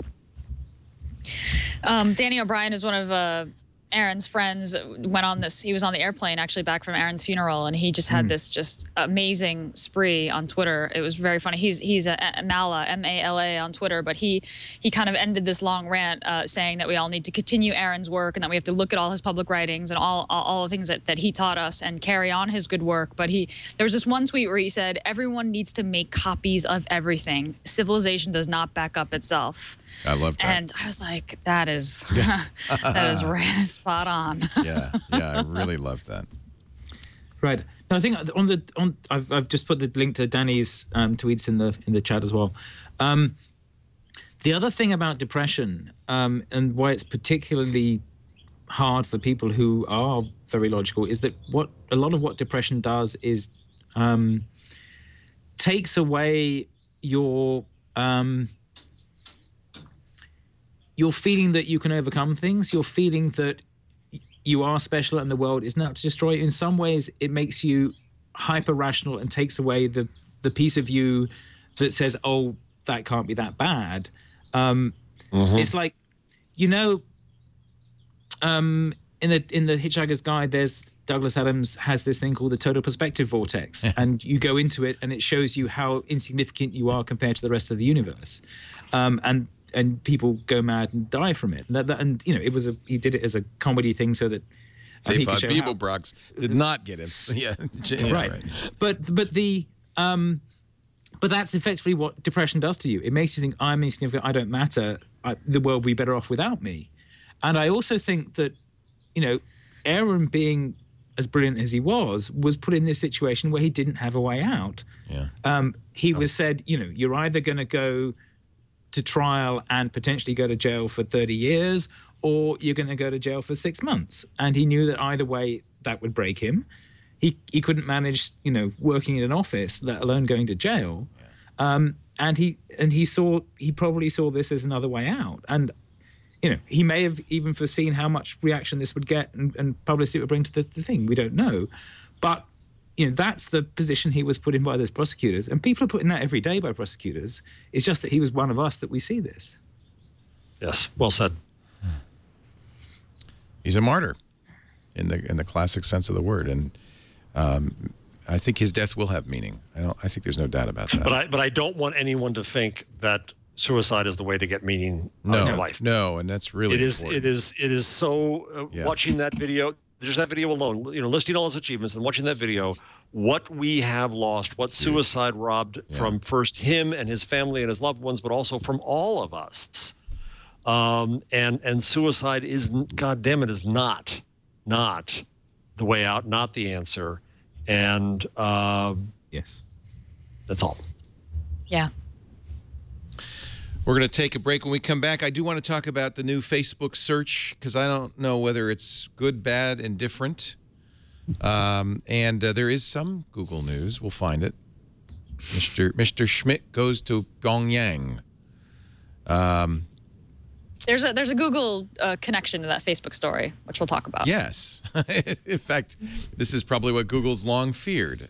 Danny O'Brien is one of Aron's friends. Went on this. He was on the airplane actually back from Aron's funeral, and he just had this just amazing spree on Twitter. It was very funny. He's a Mala, M-A-L-A on Twitter, but he kind of ended this long rant saying that we all need to continue Aron's work and that we have to look at all his public writings and all the things that he taught us and carry on his good work. But there was this one tweet where he said, everyone needs to make copies of everything. Civilization does not back up itself. I love that. And I was like, that is right, spot on. yeah, I really love that. Right. No, I think I've just put the link to Danny's tweets in the chat as well. The other thing about depression and why it's particularly hard for people who are very logical is that a lot of what depression does is takes away your feeling that you can overcome things, your feeling that you are special and the world is not to destroy you. In some ways, it makes you hyper-rational and takes away the piece of you that says, oh, that can't be that bad. It's like, in the Hitchhiker's Guide, there's Douglas Adams has this thing called the total perspective vortex, and you go into it and it shows you how insignificant you are compared to the rest of the universe. And people go mad and die from it. And he did it as a comedy thing so that Say five people, Brox did not get him. Yeah, right. But that's effectively what depression does to you. It makes you think, I'm insignificant, I don't matter, the world will be better off without me. And I also think that, Aron being as brilliant as he was put in this situation where he didn't have a way out. Yeah. He was said, you're either going to go to trial and potentially go to jail for 30 years, or you're going to go to jail for 6 months. And he knew that either way that would break him. He couldn't manage, working in an office, let alone going to jail. Yeah. And he probably saw this as another way out. And he may have even foreseen how much reaction this would get and publicity it would bring to the thing. We don't know, but that's the position he was put in by those prosecutors, and people are put in that every day by prosecutors. It's just that he was one of us that we see this. Yes, well said. He's a martyr in the classic sense of the word, and I think his death will have meaning. I think there's no doubt about that. But I don't want anyone to think that suicide is the way to get meaning in your life. No, and that's really important. It is so watching that video. Just that video alone, listing all his achievements and watching that video, what we have lost, what suicide robbed from first him and his family and his loved ones, but also from all of us. And suicide is, God damn it, is not the way out, not the answer. And yes, that's all. Yeah. We're going to take a break. When we come back, I do want to talk about the new Facebook search, because I don't know whether it's good, bad, and different. And there is some Google news. We'll find it. Mr. Schmidt goes to Pyongyang. There's a Google connection to that Facebook story, which we'll talk about. Yes. In fact, this is probably what Google's long feared.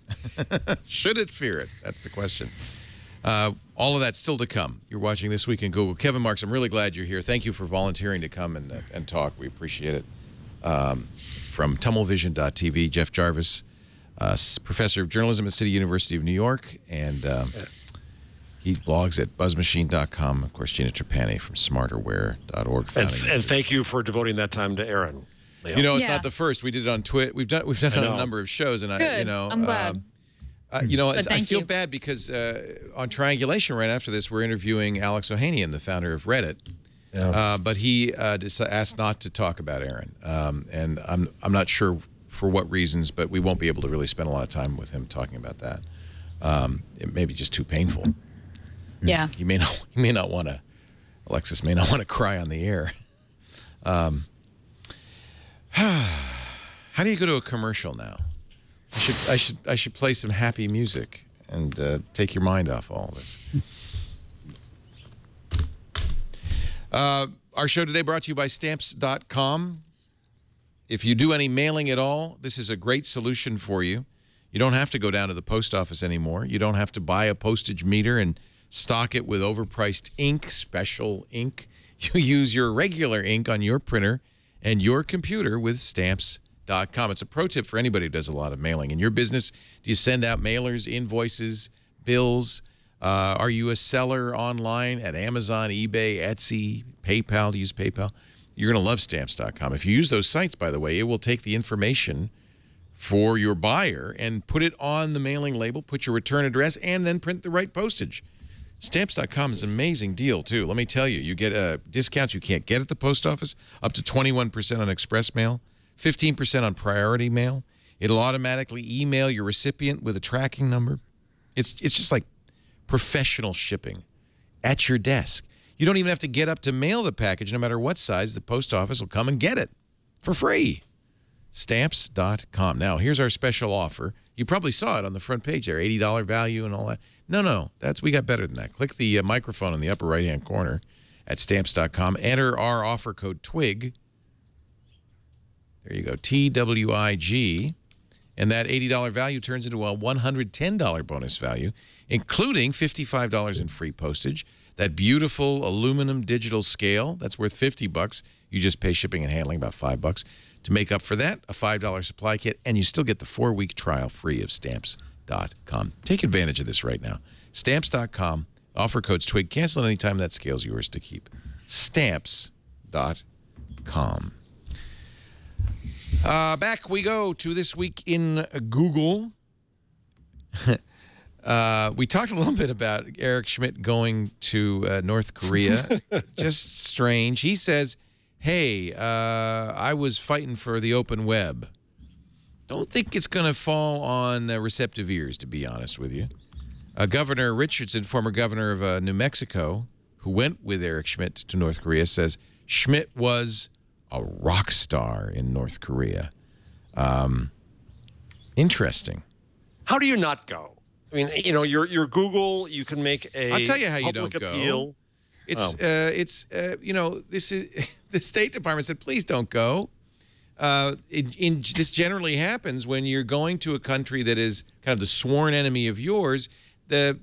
Should it fear it? That's the question. All of that's still to come. You're watching This Week in Google. Kevin Marks, I'm really glad you're here. Thank you for volunteering to come and talk. We appreciate it. From tunnelvision.tv, Jeff Jarvis, professor of journalism at City University of New York, and He blogs at buzzmachine.com. Of course, Gina Trapani from smarterware.org. And thank you for devoting that time to Aron. You know, it's not the first. We did it on Twit. We've done it on a number of shows, and I'm glad. I feel bad because on Triangulation right after this, we're interviewing Alex Ohanian, the founder of Reddit. Yeah. But he asked not to talk about Aron, and I'm not sure for what reasons, but we won't be able to really spend a lot of time with him talking about that. It may be just too painful. Yeah. He may not want to. Alexis may not want to cry on the air. How do you go to a commercial now? I should play some happy music and take your mind off all this. Our show today brought to you by Stamps.com. If you do any mailing at all, this is a great solution for you. You don't have to go down to the post office anymore. You don't have to buy a postage meter and stock it with overpriced ink, special ink. You use your regular ink on your printer and your computer with Stamps.com. It's a pro tip for anybody who does a lot of mailing. In your business, do you send out mailers, invoices, bills? Are you a seller online at Amazon, eBay, Etsy, PayPal? Do you use PayPal? You're going to love Stamps.com. If you use those sites, by the way, it will take the information for your buyer and put it on the mailing label, put your return address, and then print the right postage. Stamps.com is an amazing deal, too. Let me tell you, you get discounts you can't get at the post office, up to 21% on express mail, 15% on priority mail. It'll automatically email your recipient with a tracking number. It's just like professional shipping at your desk. You don't even have to get up to mail the package. No matter what size, the post office will come and get it for free. Stamps.com. Now, here's our special offer. You probably saw it on the front page there, $80 value and all that. No, we got better than that. Click the microphone in the upper right-hand corner at Stamps.com. Enter our offer code TWIG. There you go, TWIG. And that $80 value turns into a $110 bonus value, including $55 in free postage. That beautiful aluminum digital scale, that's worth $50. You just pay shipping and handling, about $5. To make up for that, a $5 supply kit, and you still get the 4-week trial free of Stamps.com. Take advantage of this right now. Stamps.com, offer codes TWIG. Cancel anytime that scale's yours to keep. Stamps.com. Back we go to This Week in Google. We talked a little bit about Eric Schmidt going to North Korea. Just strange. He says, hey, I was fighting for the open web. Don't think it's going to fall on receptive ears, to be honest with you. Governor Richardson, former governor of New Mexico, who went with Eric Schmidt to North Korea, says Schmidt was a rock star in North Korea. Interesting. How do you not go? I mean, you know, you're Google. You can make a. I'll tell you how you don't appeal. Go. It's you know, this is the State Department said, please don't go. This generally happens when you're going to a country that is kind of the sworn enemy of yours. The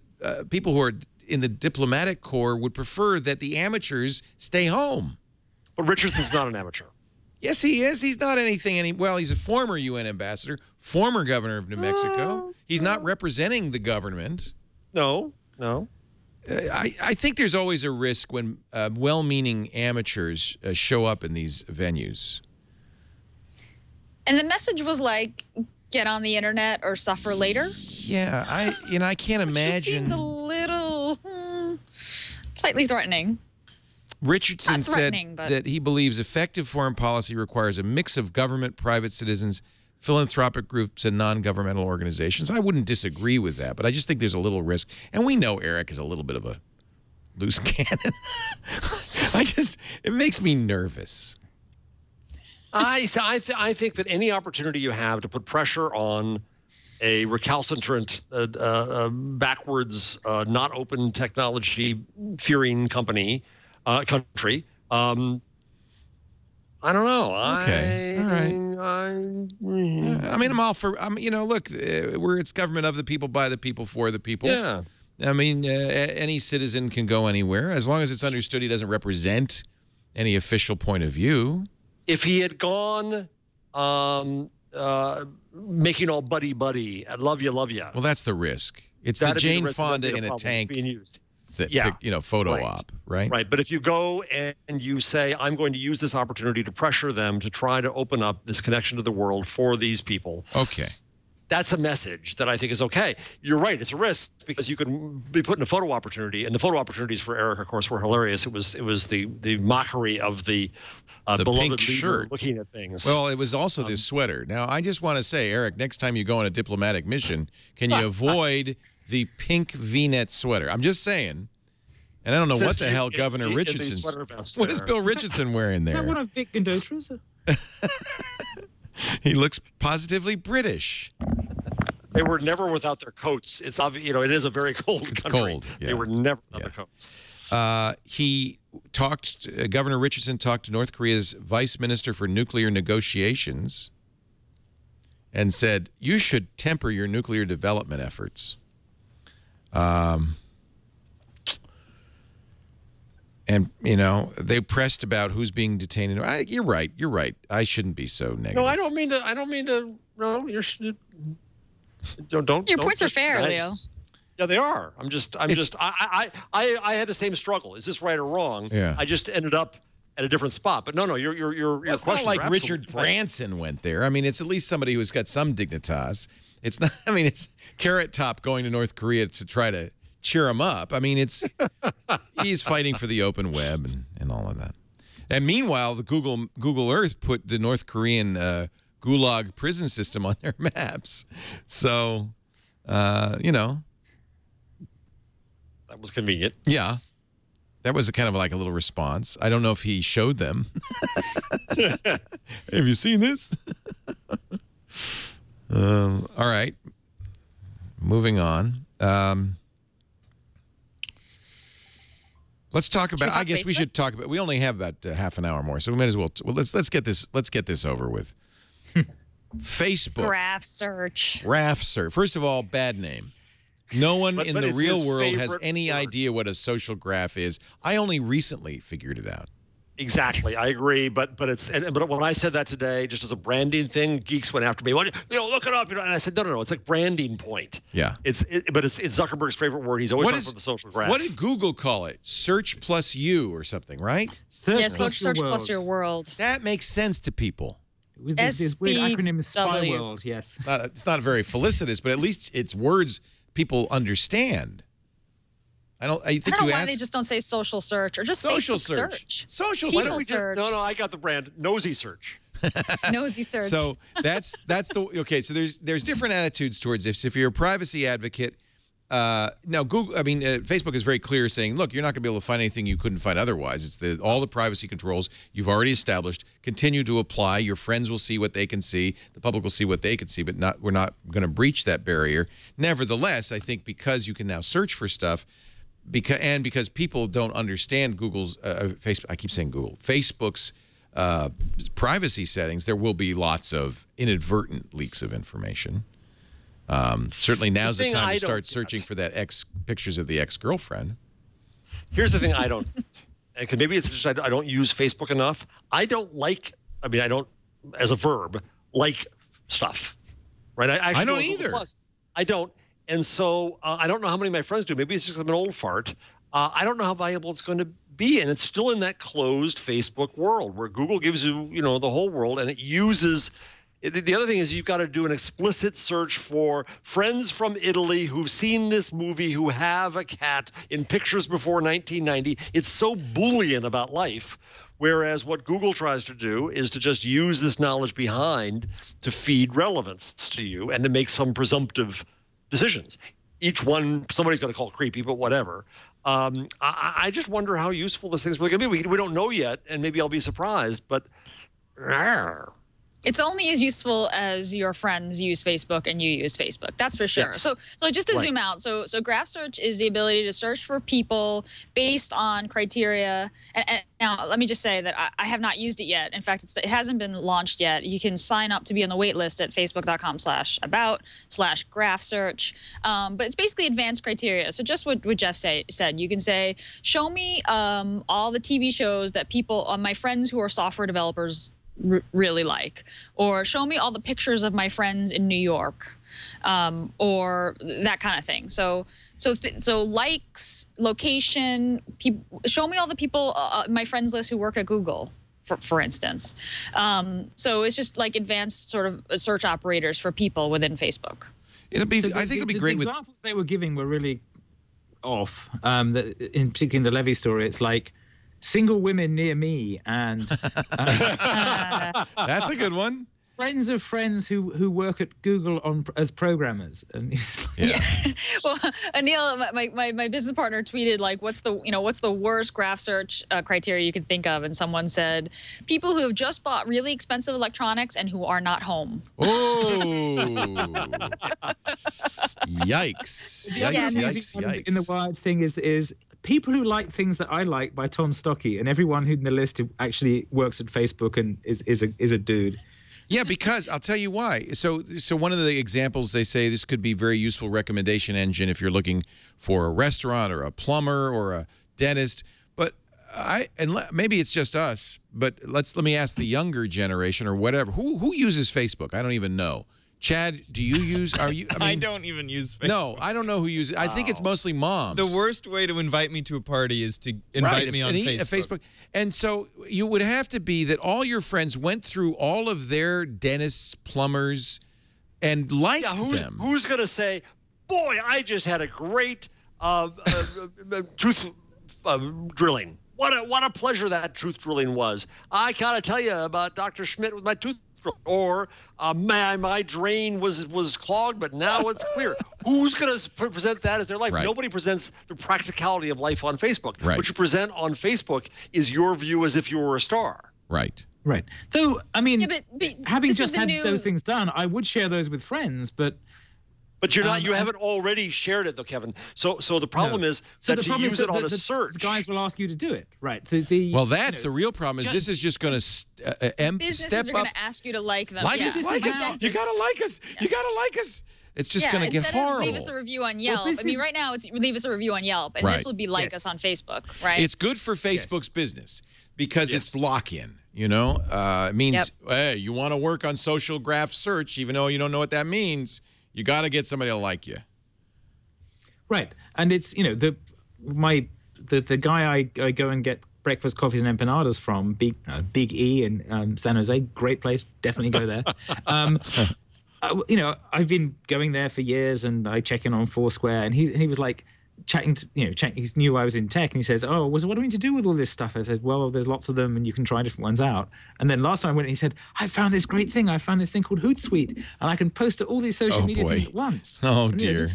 people who are in the diplomatic corps would prefer that the amateurs stay home. But Richardson's not an amateur. Yes, he is. He's not anything. Well, he's a former UN ambassador, former governor of New Mexico. He's not representing the government. No. I think there's always a risk when well-meaning amateurs show up in these venues. And the message was like, get on the internet or suffer later. Yeah, I can't imagine. It seems a little slightly threatening. Richardson said that he believes effective foreign policy requires a mix of government, private citizens, philanthropic groups, and non-governmental organizations. I wouldn't disagree with that, but I just think there's a little risk. And we know Eric is a little bit of a loose cannon. It makes me nervous. I think that any opportunity you have to put pressure on a recalcitrant, backwards, not open technology-fearing country. I don't know. Okay. All right. I mean, I'm all for. You know, look, it's government of the people, by the people, for the people. Yeah. I mean, any citizen can go anywhere as long as it's understood he doesn't represent any official point of view. If he had gone, making all buddy, I love you. Well, that's the risk. It's the Jane Fonda in a tank. Being used. photo Right. op, right? Right. But if you go and you say, I'm going to use this opportunity to pressure them to try to open up this connection to the world for these people. Okay. That's a message that I think is okay. You're right. It's a risk because you can be put in a photo opportunity, and the photo opportunities for Eric, of course, were hilarious. It was the mockery of the beloved pink leader shirt. looking at things. Well, it was also the sweater. Now, I just want to say, Eric, next time you go on a diplomatic mission, can you avoid the pink V-neck sweater? I'm just saying. And I don't know what the hell Governor Richardson's. What is Bill Richardson wearing there? Is that one of Vic Gandotra's? He looks positively British. They were never without their coats. It's obvious, it is a very cold country. It's cold. Yeah. They were never without their coats. Governor Richardson talked to North Korea's vice minister for nuclear negotiations and said, you should temper your nuclear development efforts. And, they pressed about who's being detained. You're right. I shouldn't be so negative. No, I don't mean to. No, don't. Your points are fair, nice. Leo. Yeah, they are. I had the same struggle. Is this right or wrong? Yeah. I just ended up at a different spot. But no, your it's not like Richard Branson went there. I mean, it's at least somebody who's got some dignitas. It's not. I mean, it's Carrot Top going to North Korea to try to cheer him up. I mean, he's fighting for the open web and all of that. And meanwhile, the Google Earth put the North Korean Gulag prison system on their maps. So, That was convenient. Yeah. That was kind of like a little response. I don't know if he showed them. Have you seen this? All right. Moving on. Let's talk about. I guess we should talk about. We only have about half an hour more, so we might as well. Let's get this. Let's get this over with. Facebook. Graph search. Graph search. First of all, bad name. No one in the real world has any idea what a social graph is. I only recently figured it out. Exactly, I agree. But when I said that today, just as a branding thing, geeks went after me. Look it up. And I said, no. It's like branding point. Yeah. It's Zuckerberg's favorite word. He's always talking about the social graph. What did Google call it? Search plus you or something, right? Search plus your world. That makes sense to people. It was this weird acronym, Spy World. Yes. It's not very felicitous, but at least it's words people understand. I don't know why they just don't say social search or just social search. Social search. No, I got the brand. Nosy search. Nosy search. So that's the okay. So there's different attitudes towards this. If you're a privacy advocate, now Facebook is very clear saying, look, you're not going to be able to find anything you couldn't find otherwise. It's all the privacy controls you've already established continue to apply. Your friends will see what they can see. The public will see what they can see, but we're not going to breach that barrier. Nevertheless, I think because you can now search for stuff. Because people don't understand Google's Facebook, I keep saying Google, Facebook's privacy settings, there will be lots of inadvertent leaks of information. Certainly now's the time to start searching for that pictures of the ex-girlfriend. Here's the thing I don't, and maybe it's just I don't use Facebook enough. I don't, as a verb, like stuff, right? I don't either. I don't. And so I don't know how many of my friends do. Maybe it's just I'm an old fart. I don't know how valuable it's going to be. And it's still in that closed Facebook world where Google gives you, the whole world, and it uses the other thing is you've got to do an explicit search for friends from Italy who've seen this movie, who have a cat in pictures before 1990. It's so Boolean about life. Whereas what Google tries to do is to just use this knowledge behind to feed relevance to you and to make some presumptive decisions. Each one, somebody's going to call creepy, but whatever. I just wonder how useful this thing's really going to be. We don't know yet, and maybe I'll be surprised, but... It's only as useful as your friends use Facebook and you use Facebook. That's for sure. Yes. So just to zoom out, so graph search is the ability to search for people based on criteria. And now let me just say that I have not used it yet. In fact, it hasn't been launched yet. You can sign up to be on the wait list at facebook.com/about/graph search. But it's basically advanced criteria. So just what Jeff said, you can say, show me all the TV shows that my friends who are software developers really like, or show me all the pictures of my friends in New York, or that kind of thing. So likes, location, show me all the people, my friends list who work at Google, for instance. So it's just like advanced sort of search operators for people within Facebook. I think it'll be great. The examples they were giving were really off. Particularly in the Levy story, it's like single women near me, and that's a good one. Friends of friends who work at Google as programmers, and yeah. Well, Anil, my business partner tweeted like, what's the worst graph search criteria you can think of, and someone said people who have just bought really expensive electronics and who are not home. Oh, yikes! Yikes! In the Wired thing is people who like things that I like by Tom Stocky, and everyone who in the list who actually works at Facebook and is a dude. Yeah, because I'll tell you why. So one of the examples, they say this could be a very useful recommendation engine if you're looking for a restaurant or a plumber or a dentist. But maybe it's just us, but let me ask the younger generation or whatever. Who uses Facebook? I don't even know. Chad, do you use? I don't even use Facebook. No, I don't know who uses it. I think it's mostly moms. The worst way to invite me to a party is to invite me on Facebook. And so you would have to be that all your friends went through all of their dentists, plumbers, and liked them. Who's going to say, boy, I just had a great truth drilling. What a pleasure that truth drilling was. I gotta tell you about Dr. Schmidt with my tooth. Or my drain was clogged, but now it's clear. Who's going to present that as their life? Right. Nobody presents the practicality of life on Facebook. Right. What you present on Facebook is your view as if you were a star. Right. Right. Though, I mean, yeah, but having just had those things done, I would share those with friends, but you're not. You haven't already shared it, though, Kevin. So the problem is that to use it on a search, the guys will ask you to do it, right? Well, that's the real problem. Is this is just going to step up? Businesses are going to ask you to like them. Like us. You gotta like us. You gotta like us. It's just going to get horrible. Leave us a review on Yelp. I mean, right now it's leave us a review on Yelp, and this will be like us on Facebook, right? It's good for Facebook's business because it's lock-in. You know, it means hey, you want to work on social graph search, even though you don't know what that means. You got to get somebody to like you. Right. And it's, the guy I go and get breakfast, coffees, and empanadas from, Big E in San Jose, great place, definitely go there. I've been going there for years, and I check in on Foursquare, and he was like chatting to, he knew I was in tech, and he says, oh, what do we need to do with all this stuff? I said, well, there's lots of them, and you can try different ones out. And then last time I went, he said, I found this great thing. I found this thing called Hootsuite, and I can post to all these social media things at once. Oh, dear.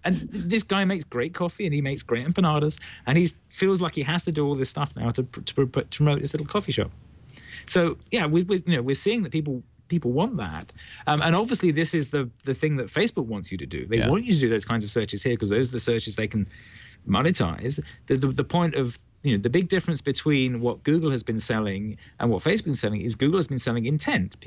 And this guy makes great coffee, and he makes great empanadas, and he feels like he has to do all this stuff now to promote his little coffee shop. So, yeah, we're seeing that people want that. And obviously this is the thing that Facebook wants you to do. They want you to do those kinds of searches here because those are the searches they can monetize. The point of, the big difference between what Google has been selling and what Facebook is selling is Google has been selling intent.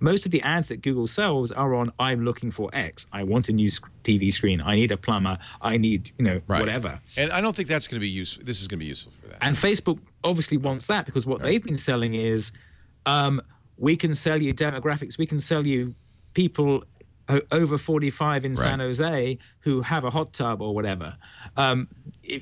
Most of the ads that Google sells are on, I'm looking for X. I want a new TV screen. I need a plumber. I need, whatever. And I don't think that's going to be useful. This is going to be useful for that. And Facebook obviously wants that because what they've been selling is, we can sell you demographics. We can sell you people over 45 in San Jose who have a hot tub or whatever,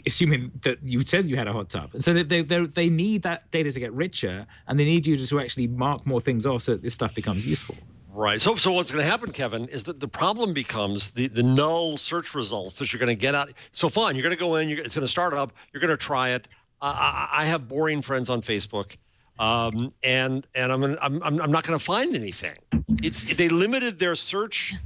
assuming that you said you had a hot tub. And so they need that data to get richer, and they need you to actually mark more things off so that this stuff becomes useful. Right. So what's going to happen, Kevin, is that the problem becomes the null search results that you're going to get out. So fine, you're going to go in, it's going to start up, you're going to try it. I have boring friends on Facebook. And I'm not going to find anything. They limited their search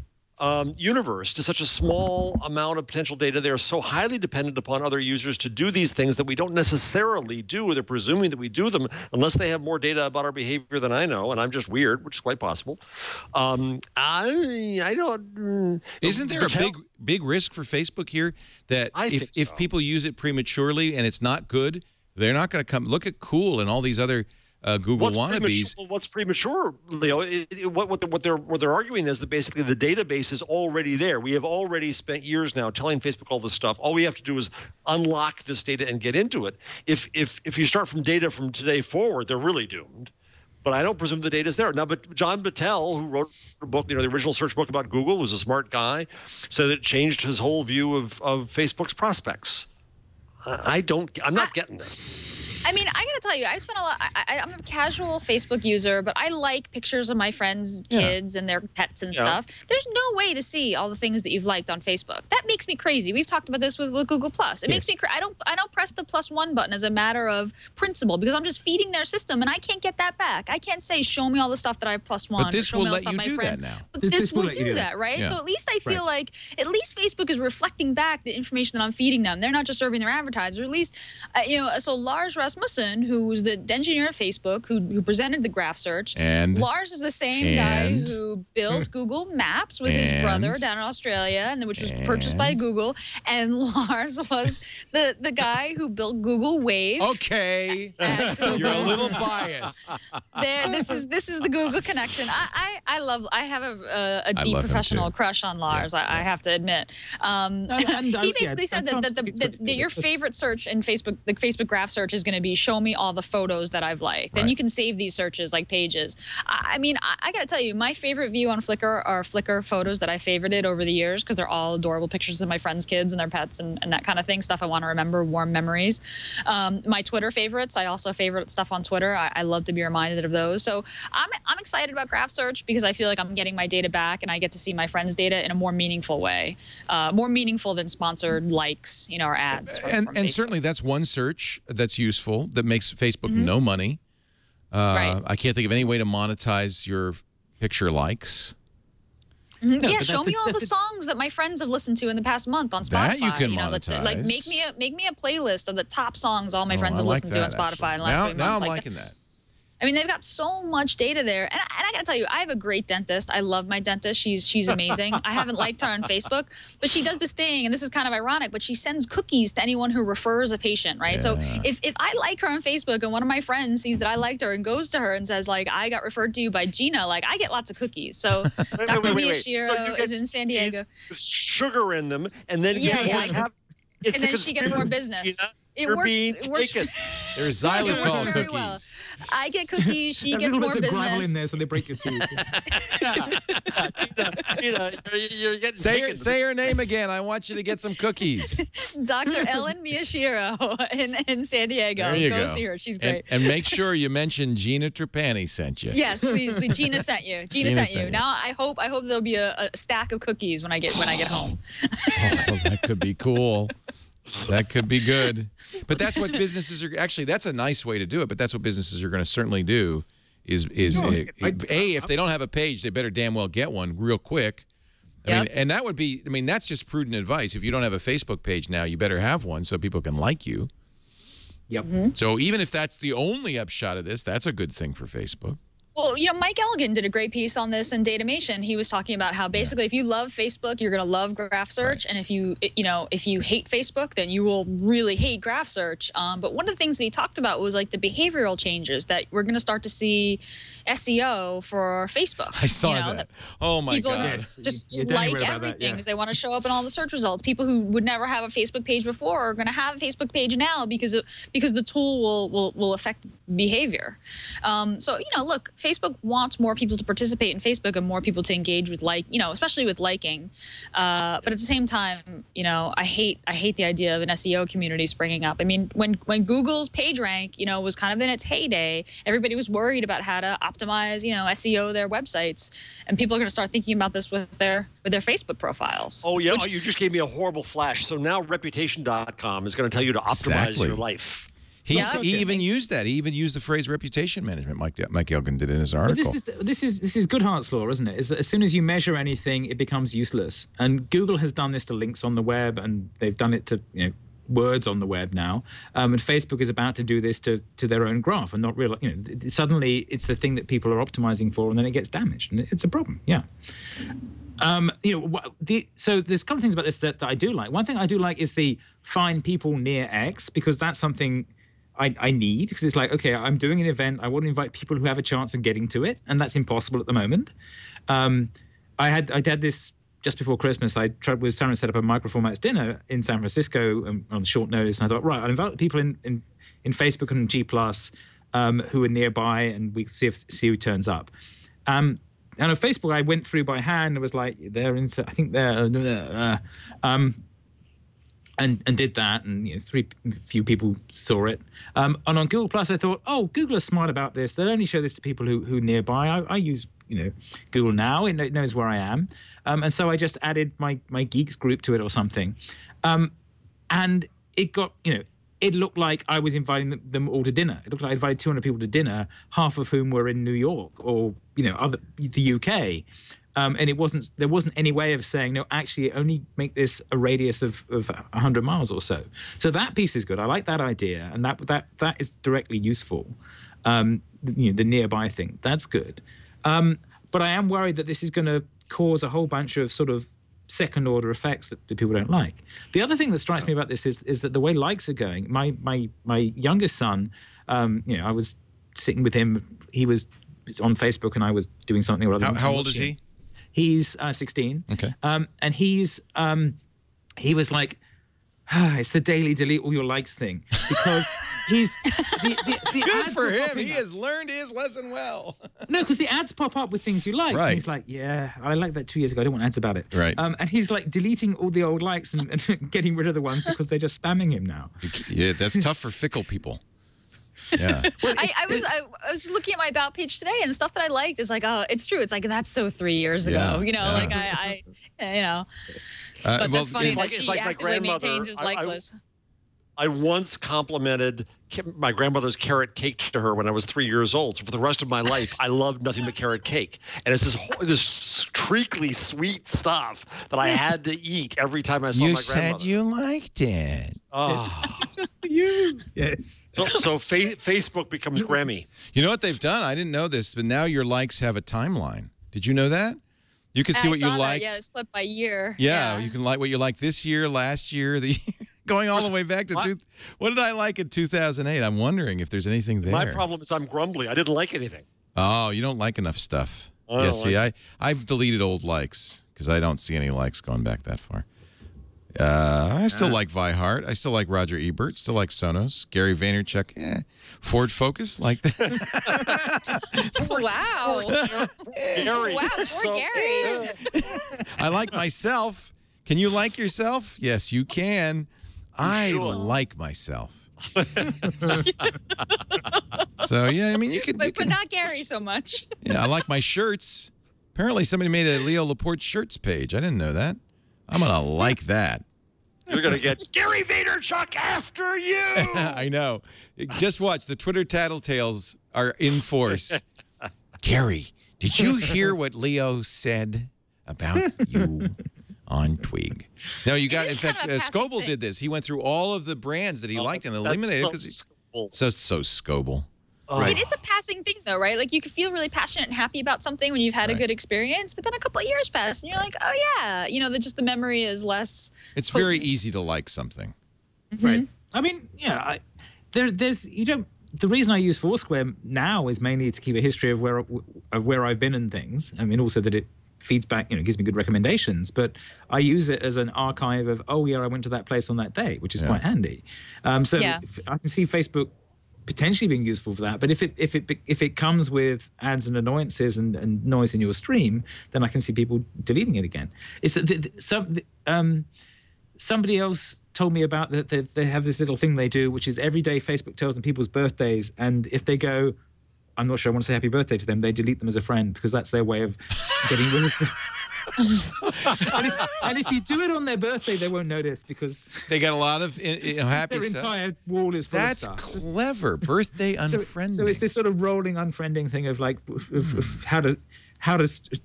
universe to such a small amount of potential data. They're so highly dependent upon other users to do these things that we don't necessarily do. They're presuming that we do them unless they have more data about our behavior than I know, and I'm just weird, which is quite possible. I don't. Isn't there a big risk for Facebook here that if people use it prematurely and it's not good, they're not going to come? Look at Cool and all these other Google wannabes. What's premature, Leo? What they're arguing is that basically the database is already there. We have already spent years now telling Facebook all this stuff. All we have to do is unlock this data and get into it. If you start from data from today forward, they're really doomed. but I don't presume the data's there. Now, but John Battelle, who wrote a book, the original search book about Google, was a smart guy, said it changed his whole view of Facebook's prospects. I'm not getting this. I mean, I gotta tell you, I spent a lot. I'm a casual Facebook user, but I like pictures of my friends' kids and their pets and stuff. There's no way to see all the things that you've liked on Facebook. That makes me crazy. We've talked about this with Google Plus. It makes me I don't press the +1 button as a matter of principle because I'm just feeding their system and I can't get that back. I can't say show me all the stuff that I've +1. But this will let you do that now. But this will do that, right? Yeah. So at least I feel like at least Facebook is reflecting back the information that I'm feeding them. They're not just serving their advertisers. Or at least, so Lars Rasmussen, who was the engineer at Facebook, who presented the graph search. And Lars is the same guy who built Google Maps with his brother down in Australia, which was purchased by Google. And Lars was the guy who built Google Wave. Okay, you're a little biased. This is the Google connection. I have a deep professional crush on Lars. I have to admit. He basically said that your favorite search in Facebook, the Facebook graph search, is going to be show me all the photos that I've liked. And you can save these searches like pages. I mean, I got to tell you, my favorite view on Flickr are Flickr photos that I favorited over the years because they're all adorable pictures of my friends' kids and their pets and that kind of thing, stuff I want to remember, warm memories. My Twitter favorites, I also favorite stuff on Twitter. I love to be reminded of those. So I'm excited about graph search because I feel like I'm getting my data back and I get to see my friends' data in a more meaningful way, more meaningful than sponsored likes, or ads. And certainly that's one search that's useful that makes Facebook no money. I can't think of any way to monetize your picture likes. No, show me all the songs that my friends have listened to in the past month on Spotify. That you can monetize. Like make me a playlist of the top songs all my friends have listened to on Spotify in the last 3 months. Now I'm liking that. I mean, they've got so much data there. And I got to tell you, I have a great dentist. I love my dentist. She's amazing. I haven't liked her on Facebook, but she does this thing, and this is kind of ironic, but she sends cookies to anyone who refers a patient, right? So if I like her on Facebook and one of my friends sees that I liked her and goes to her and says, like, I got referred to you by Gina, like, I get lots of cookies. So Dr. Miyashiro is in San Diego. Sugar in them, and then and then she gets more business. It works. There's xylitol cookies. Well. I get cookies. She gets more business. Gravel in there so they break your tooth. Say her name again. I want you to get some cookies. Dr. Ellen Miyashiro in San Diego. There you go. See her. She's great. And make sure you mention Gina Trapani sent you. Yes, please. Gina sent you. Gina sent you. Now I hope there'll be a stack of cookies when I get home. Oh, that could be cool. That could be good. But that's what businesses are actually, that's a nice way to do it, but that's what businesses are going to certainly do is if they don't have a page, they better damn well get one real quick. I mean, and that would be, that's just prudent advice. If you don't have a Facebook page now, you better have one so people can like you. Yep. So even if that's the only upshot of this, that's a good thing for Facebook. Well, Mike Elgin did a great piece on this in Datamation. He was talking about how basically if you love Facebook, you're going to love graph search, and if you hate Facebook, then you will really hate graph search. But one of the things that he talked about was like the behavioral changes that we're going to start to see SEO for Facebook. I saw that. Oh my God! Just like everything, because they want to show up in all the search results. People who would never have a Facebook page before are going to have a Facebook page now because the tool will affect behavior. So look, Facebook wants more people to participate in Facebook and more people to engage with especially with liking. But at the same time, I hate the idea of an SEO community springing up. I mean, when Google's PageRank, was kind of in its heyday, everybody was worried about how to optimize, SEO their websites, and people are going to start thinking about this with their Facebook profiles. Oh yeah, you just gave me a horrible flash. So now Reputation.com is going to tell you to optimize your life. He even used that. He even used the phrase reputation management. Mike Elgin did in his article. This is Goodhart's law, isn't it? Is that as soon as you measure anything, it becomes useless. And Google has done this to links on the web, and they've done it to words on the web now. And Facebook is about to do this to their own graph, and not realize suddenly it's the thing that people are optimizing for, and then it gets damaged, and it's a problem. Yeah. So there's a couple of things about this that I do like. One thing I do like is the find people near X, because that's something I need, because it's like, okay, I'm doing an event. I want to invite people who have a chance of getting to it, and that's impossible at the moment. I did this just before Christmas. I was trying to set up a microformats dinner in San Francisco on short notice, and I thought, right, I'll invite people in Facebook and G+, who are nearby, and we see who turns up. And on Facebook, I went through by hand and was like, they're into, I think they're, and did that, and few people saw it. And on Google Plus, I thought, oh, Google is smart about this. They'll only show this to people who are nearby. I use Google Now. It knows where I am, and so I just added my geeks group to it or something, and it got it looked like I was inviting them all to dinner. It looked like I invited 200 people to dinner, half of whom were in New York or the UK. And there wasn't any way of saying, no, actually only make this a radius of 100 miles or so. So that piece is good. I like that idea, and that is directly useful. The nearby thing, that's good. But I am worried that this is going to cause a whole bunch of sort of second order effects that people don't like. The other thing that strikes me about this is that the way likes are going. My youngest son, I was sitting with him. He was on Facebook, and I was doing something or other. How old is he? He's 16. Okay. And he was like, it's the daily delete all your likes thing, because he's the good ads for were him. popping He up. has learned his lesson well. No, because the ads pop up with things you like. Right. And he's like, yeah, I liked that 2 years ago. I don't want ads about it. Right. And he's like deleting all the old likes and getting rid of the ones because they're just spamming him now. Yeah, that's tough for fickle people. Yeah. I was just looking at my About page today, and stuff that I liked is like, oh, it's true. It's like, that's so 3 years ago. Like I but that's funny that she actively maintains his likes list. I once complimented my grandmother's carrot cake to her when I was 3 years old. So for the rest of my life, I loved nothing but carrot cake. And it's this treacly sweet stuff that I had to eat every time I saw my grandmother. You said you liked it. Oh. Just for you. Yes. So Facebook becomes Grammy. You know what they've done? I didn't know this, but now your likes have a timeline. Did you know that? You can see what you liked. Yeah, it's split by year. Yeah, you can like what you liked this year, last year, going all the way back to what did I like in 2008? I'm wondering if there's anything there. My problem is I'm grumbly. I didn't like anything. Oh, you don't like enough stuff. Yeah, see, I've deleted old likes because I don't see any likes going back that far. I still like Vihart. I still like Roger Ebert. Still like Sonos. Gary Vaynerchuk. Ford Focus. Like that. Wow. Gary. Wow, poor Gary. I like myself. Can you like yourself? Yes, you can. I like myself. So, yeah, I mean, you can... But not Gary so much. Yeah, I like my shirts. Apparently, somebody made a Leo Laporte shirts page. I didn't know that. I'm going to like that. You're going to get Gary Vaynerchuk after you. I know. Just watch. The Twitter tattletales are in force. Gary, did you hear what Leo said about you on Twig? No, you got, in fact, Scoble did this. He went through all of the brands that he liked and eliminated because so Scoble. Right. It is a passing thing, though, right? Like, you can feel really passionate and happy about something when you've had a good experience, but then a couple of years pass, and you're like, oh, yeah. The memory is less... It's very easy to like something. Right. I mean, yeah, the reason I use Foursquare now is mainly to keep a history of where I've been and things. I mean, also that it feeds back, gives me good recommendations, but I use it as an archive of, oh, yeah, I went to that place on that day, which is quite handy. I can see Facebook potentially being useful for that, but if it comes with ads and annoyances and noise in your stream, then I can see people deleting it again. It's somebody else told me about that they have this little thing they do, which is every day Facebook tells them people's birthdays, and if they go, I'm not sure I want to say happy birthday to them, they delete them as a friend because that's their way of getting rid of them. and if you do it on their birthday, they won't notice because they got a lot of happy their stuff. Entire wall is full of stuff. That's clever. Birthday unfriending. So it's this sort of rolling unfriending thing of like of how to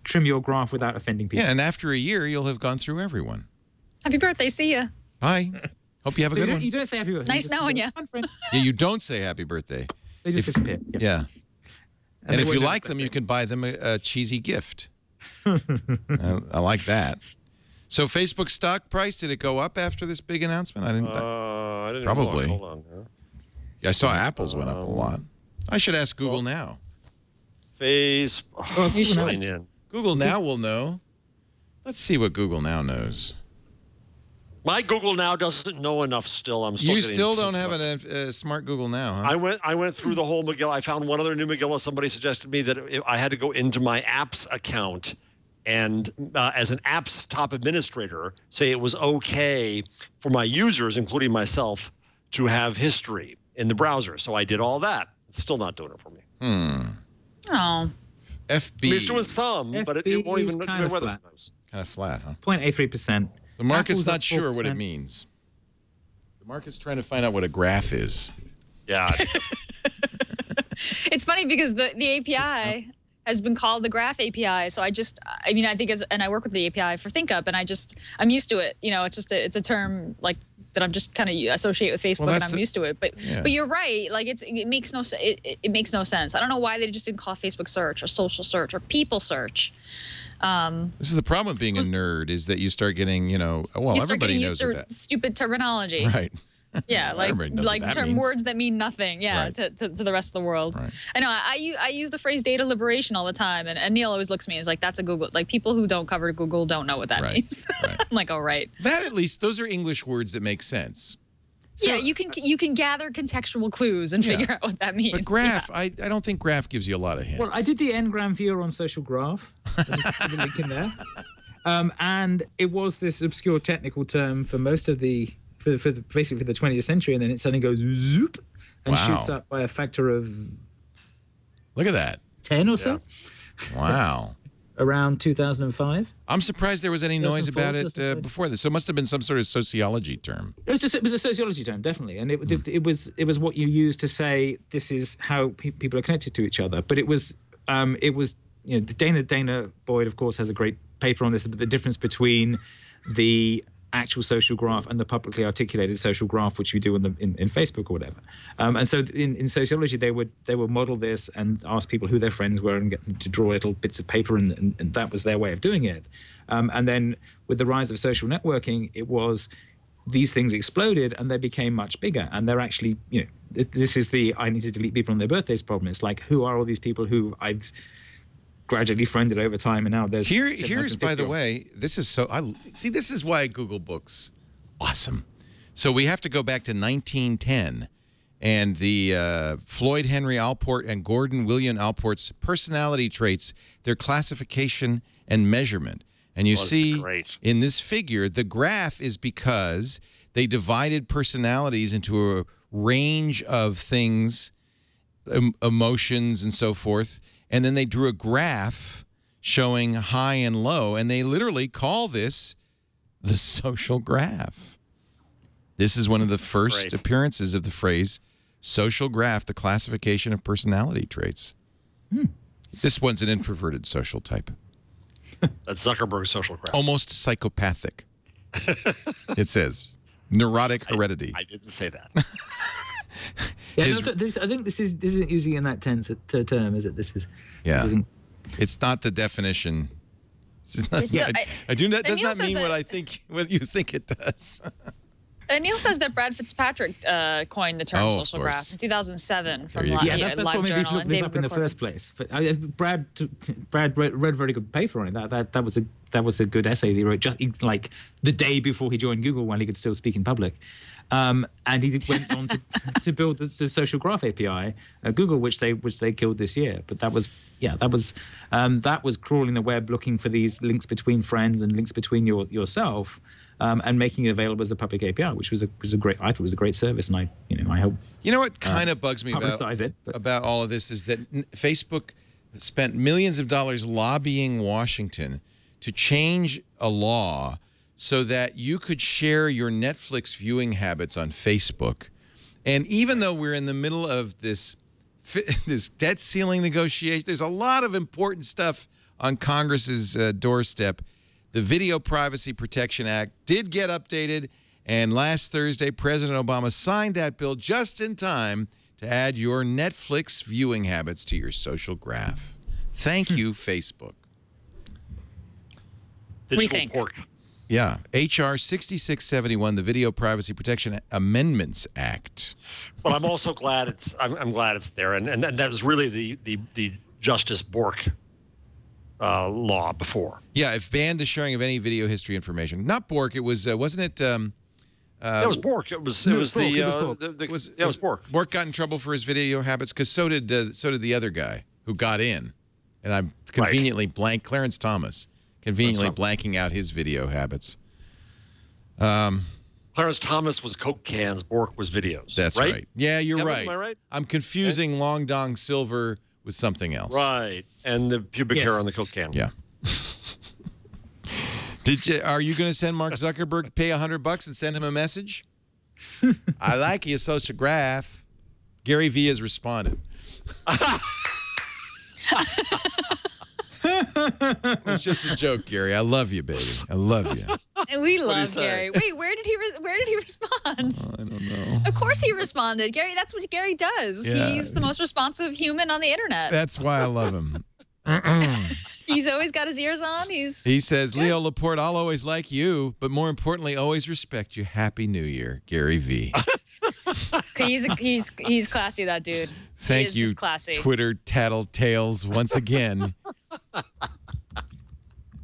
trim your graph without offending people. Yeah, and after a year, you'll have gone through everyone. Happy birthday. See ya. Bye. Hope you have a good one. You don't say happy birthday. Nice knowing you. Yeah, you don't say happy birthday. They just disappear. Yeah. And if you like them, you can buy them a cheesy gift. I like that. So Facebook stock price, did it go up after this big announcement? I didn't probably. Hold on. Yeah, I saw Apple's went up a lot. I should ask Google now. Sign in. Google Now will know. Let's see what Google Now knows. My Google Now doesn't know enough still. I'm still You getting still don't pissed have off. a smart Google Now, huh? I went through the whole Megillah. I found one other new Megillah. Somebody suggested me that I had to go into my apps account and as an apps top administrator, say it was okay for my users, including myself, to have history in the browser. So I did all that. It's still not doing it for me. Oh. FB. It's doing some, but it won't even kind of weather flat. sometimes. Kind of flat, huh? 0.83%. The market's Apple's not up sure what it 4%. means. The market's trying to find out what a graph is. Yeah. It's funny because the API has been called the Graph API. So I think and I work with the API for ThinkUp, and I'm used to it. You know, it's just it's a term like that I'm just kind of associate with Facebook, and I'm used to it. But you're right. Like it makes no it makes no sense. I don't know why they just didn't call Facebook search or social search or people search. This is the problem with being a nerd, is that you start getting, everybody knows to that. stupid terminology. Right. Yeah, Everybody knows what that means. words that mean nothing. Yeah, Right. to the rest of the world. Right. I know. I use the phrase data liberation all the time, and Neil always looks at me and is like, "That's a Google." Like people who don't cover Google don't know what that means. Right. I'm like, "Oh, right." That, at least, those are English words that make sense. Yeah, you can gather contextual clues and figure out what that means. But graph, I don't think graph gives you a lot of hints. Well, I did the Ngram viewer on Social Graph. I just put a link in there. And it was this obscure technical term for most of basically for the 20th century, and then it suddenly goes zoop and shoots up by a factor of Look at that. 10 or so. Wow. Around 2005. I'm surprised there was any noise 2004, about it 2005. before this. So it must have been some sort of sociology term. It was a sociology term, definitely, and it was what you use to say this is how people are connected to each other. But it was Dana Boyd, of course, has a great paper on this, but the difference between the actual social graph and the publicly articulated social graph, which you do in Facebook or whatever. And so in sociology, they would model this and ask people who their friends were and get them to draw little bits of paper, and that was their way of doing it. And then with the rise of social networking, it was these things exploded and they became much bigger. And they're actually, this is the I need to delete people on their birthdays problem. It's like, who are all these people who I've gradually friended over time, and now there's here's by the way, this is this is why Google Books awesome. So we have to go back to 1910 and the Floyd Henry Allport and Gordon William Allport's personality traits, their classification and measurement. And you see in this figure, the graph is because they divided personalities into a range of things, emotions and so forth. And then they drew a graph showing high and low, and they literally call this the social graph. This is one of the first appearances of the phrase social graph, the classification of personality traits. This one's an introverted social type. That's Zuckerberg's social graph. Almost psychopathic. It says neurotic heredity. I didn't say that. Yeah, I think this isn't using it in that term, is it? This isn't. It's not the definition. That does not mean what you think it does. Neil says that Brad Fitzpatrick coined the term social graph in 2007 from that's Live what made me Journal. look this up in the first place. Brad read a very good paper on it. That was a good essay that he wrote just like the day before he joined Google, when he could still speak in public. And he went on to build the social graph API at Google, which they killed this year. But that was crawling the web, looking for these links between friends and links between yourself, and making it available as a public API, which was a great. I thought it was a great service, and I hope. You know what kind of bugs me about all of this is that Facebook spent millions of dollars lobbying Washington to change a law so that you could share your Netflix viewing habits on Facebook. And even though we're in the middle of this debt ceiling negotiation, there's a lot of important stuff on Congress's doorstep. The Video Privacy Protection Act did get updated, and last Thursday, President Obama signed that bill just in time to add your Netflix viewing habits to your social graph. Thank you, Facebook. Digital pork. Yeah, H.R. 6671, the Video Privacy Protection Amendments Act. But I'm also glad I'm glad it's there, and that was really the Justice Bork law before. Yeah, it banned the sharing of any video history information. Not Bork. It was wasn't it? It was Bork. It was Bork. Bork got in trouble for his video habits because so did the other guy who got in, and I'm conveniently Clarence Thomas, conveniently blanking out his video habits. Clarence Thomas was Coke cans. Bork was videos. That's right. Yeah, you're right. Am I right? I'm confusing Long Dong Silver with something else. Right, and the pubic hair on the Coke can. Yeah. Are you going to send Mark Zuckerberg, pay $100 and send him a message? I like your social graph. Gary V has responded. It's just a joke, Gary. I love you, baby. I love you. And we love Gary. Wait, where did he respond? I don't know. Of course he responded. Gary, that's what Gary does. Yeah. He's the most responsive human on the internet. That's why I love him. He's always got his ears on. He says, Leo Laporte, I'll always like you, but more importantly, always respect you. Happy New Year, Gary V. He's classy, that dude. Thank you, classy. Twitter tattletales, once again.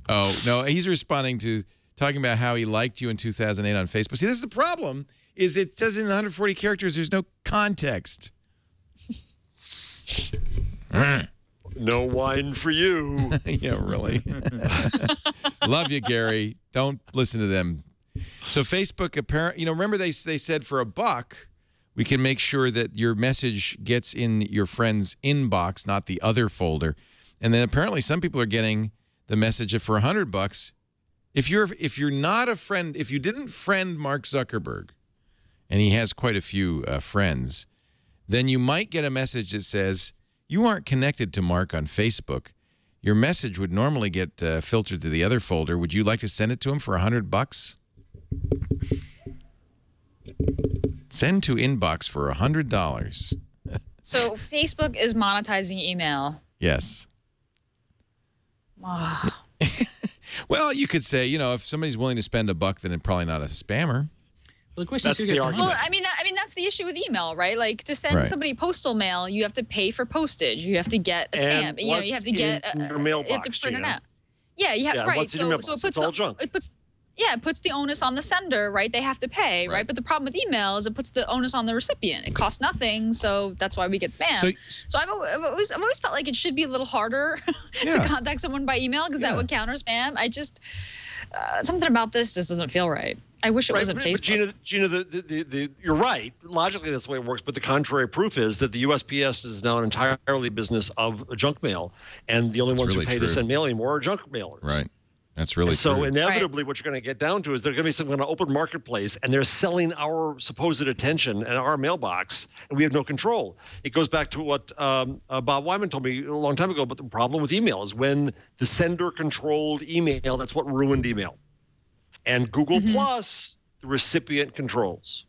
Oh, no, he's responding to talking about how he liked you in 2008 on Facebook. See, this is the problem, is it says in 140 characters, there's no context. No wine for you. Yeah, really. Love you, Gary. Don't listen to them. So Facebook, apparently, remember they said for $1, we can make sure that your message gets in your friend's inbox, not the other folder. And then apparently some people are getting the message for $100. If you're not a friend, if you didn't friend Mark Zuckerberg, and he has quite a few friends, then you might get a message that says, you aren't connected to Mark on Facebook. Your message would normally get filtered to the other folder. Would you like to send it to him for $100? Send to inbox for $100. So Facebook is monetizing email. Yes. Well, you could say, if somebody's willing to spend $1, then they're probably not a spammer. Well, the question is who That's gets the the argument. money. Well, I mean that's the issue with email, right? Like to send somebody postal mail, you have to pay for postage. You have to get a And stamp. You have to get in your you mailbox, have to print it Gina? out. Yeah, you have Yeah, right. what's in your So mailbox? it puts It's all junk. It puts the onus on the sender, right? They have to pay, right? But the problem with email is it puts the onus on the recipient. It costs nothing, so that's why we get spam. So I've always felt like it should be a little harder to contact someone by email because that would counter spam. I just something about this just doesn't feel right. I wish it wasn't Facebook. But Gina, you're right. Logically, that's the way it works. But the contrary proof is that the USPS is now an entirely business of junk mail, and the only ones who pay to send mail anymore are junk mailers. Right. That's really so true. inevitably, what you're going to get down to is there's going to be some kind of open marketplace, and they're selling our supposed attention and our mailbox, and we have no control. It goes back to what Bob Wyman told me a long time ago. But the problem with email is when the sender controlled email, that's what ruined email. And Google Plus, the recipient controls.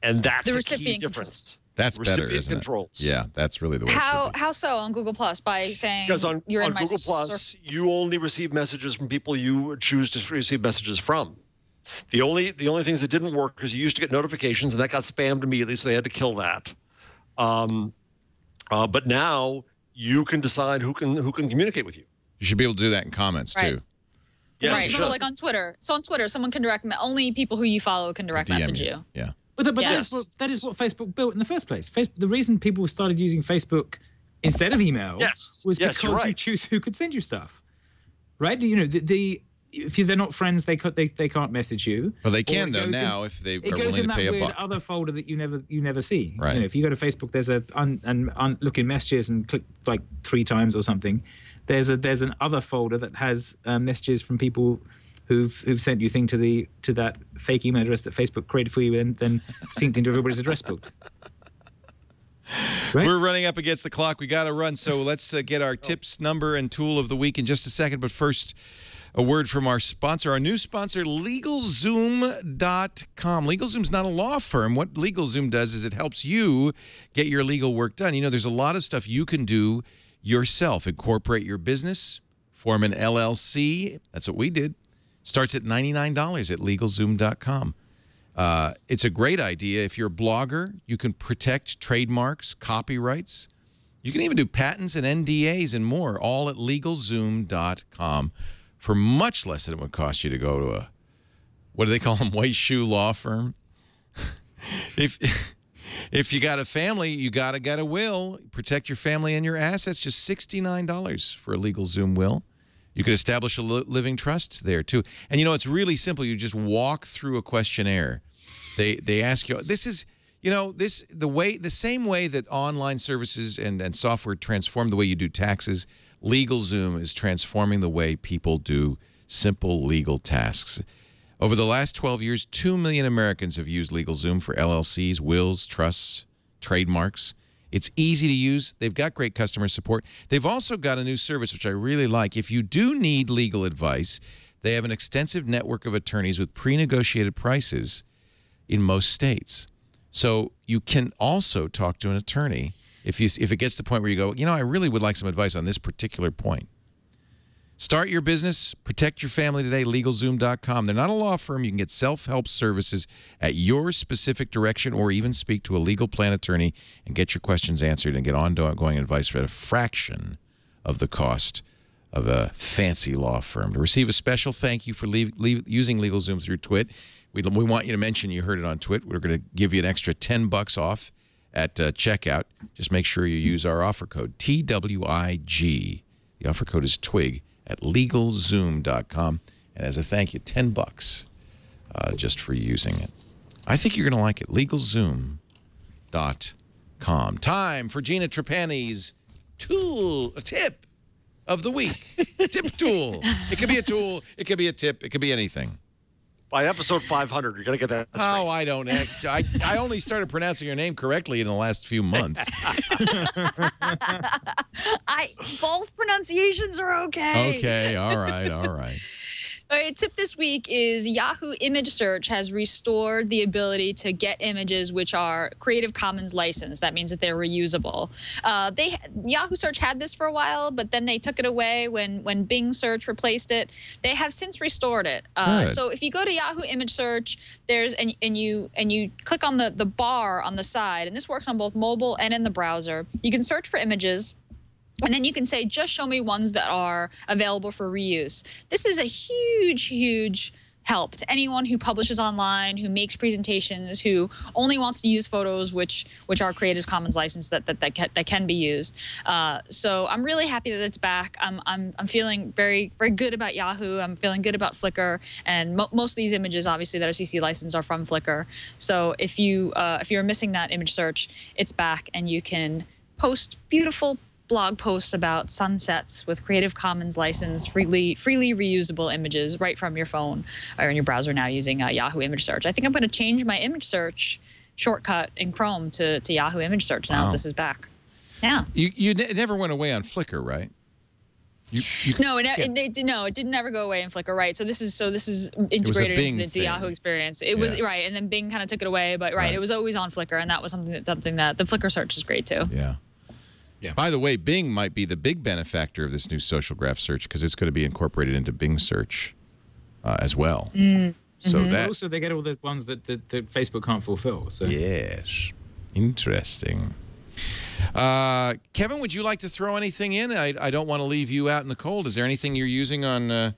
And that's the key difference. That's better, isn't controls. it? Yeah, that's really the way it should be. How so on Google Plus? By saying because on you're in my Google Plus, you only receive messages from people you choose to receive messages from. The only things that didn't work is you used to get notifications, and that got spammed immediately, so they had to kill that. But now you can decide who can communicate with you. You should be able to do that in comments too. Yes, right. So like on Twitter. So on Twitter, someone can only people who you follow can direct message you. Yeah. But that is what Facebook built in the first place. The reason people started using Facebook instead of email was because you choose who could send you stuff, right? If they're not friends, they can't message you. Well, they can though now if they are willing to pay $1. It goes in that other folder that you never see. Right. If you go to Facebook, there's look in messages and click like 3 times or something. There's an other folder that has messages from people who've sent you thing to that fake email address that Facebook created for you and then synced into everybody's address book. Right? We're running up against the clock. We got to run, so let's get our tips, number, and tool of the week in just a second. But first, a word from our sponsor, our new sponsor, LegalZoom.com. LegalZoom's not a law firm. What LegalZoom does is it helps you get your legal work done. There's a lot of stuff you can do yourself. Incorporate your business, form an LLC. That's what we did. Starts at $99 at LegalZoom.com. It's a great idea. If you're a blogger, you can protect trademarks, copyrights. You can even do patents and NDAs and more, all at LegalZoom.com for much less than it would cost you to go to a, what do they call them, Wayshoe law firm? If you got a family, you got to get a will. Protect your family and your assets. Just $69 for a LegalZoom will. You could establish a living trust there, too. And, you know, it's really simple. You just walk through a questionnaire. They ask you, this is... You know, the same way that online services and software transform the way you do taxes, LegalZoom is transforming the way people do simple legal tasks. Over the last 12 years, 2 million Americans have used LegalZoom for LLCs, wills, trusts, trademarks. It's easy to use. They've got great customer support. They've also got a new service, which I really like. If you do need legal advice, they have an extensive network of attorneys with pre-negotiated prices in most states. So you can also talk to an attorney if it gets to the point where you go, you know, I really would like some advice on this particular point. Start your business, protect your family today, LegalZoom.com. They're not a law firm. You can get self-help services at your specific direction or even speak to a legal plan attorney and get your questions answered and get ongoing advice at a fraction of the cost of a fancy law firm. To receive a special thank you for using LegalZoom through Twit, we want you to mention you heard it on Twit. We're going to give you an extra $10 off at checkout. Just make sure you use our offer code, TWIG. The offer code is TWIG at LegalZoom.com. And as a thank you, $10 just for using it. I think you're going to like it. LegalZoom.com. Time for Gina Trapani's tip of the week. Tip tool. It could be a tool. It could be a tip. It could be anything. By episode 500, you're going to get that. Oh, I don't have to. I only started pronouncing your name correctly in the last few months. Both pronunciations are okay. Okay, all right, all right. All right, tip this week is Yahoo Image Search has restored the ability to get images which are Creative Commons licensed. That means that they're reusable. Yahoo Search had this for a while, but then they took it away when Bing Search replaced it. They have since restored it. So if you go to Yahoo Image Search, and you click on the bar on the side, and this works on both mobile and in the browser. You can search for images. And then you can say, just show me ones that are available for reuse. This is a huge, huge help to anyone who publishes online, who makes presentations, who only wants to use photos which are Creative Commons licensed that can be used. So I'm really happy that it's back. I'm feeling very, very good about Yahoo. I'm feeling good about Flickr, and most of these images, obviously, that are CC licensed are from Flickr. So if you're missing that image search, it's back, and you can post beautiful blog posts about sunsets with Creative Commons licensed, freely reusable images right from your phone or in your browser now using Yahoo Image Search. I think I'm going to change my image search shortcut in Chrome to Yahoo Image Search now that this is back. Yeah. It never went away on Flickr, right? No, it didn't ever go away in Flickr, right? So this is integrated into the Yahoo experience. It was right, and then Bing kind of took it away, but it was always on Flickr, and that was something that the Flickr search is great too. Yeah. Yeah. By the way, Bing might be the big benefactor of this new social graph search because it's going to be incorporated into Bing search as well. So that also they get all the ones that Facebook can't fulfill. So yes, interesting. Kevin, would you like to throw anything in? I don't want to leave you out in the cold. Is there anything you're using on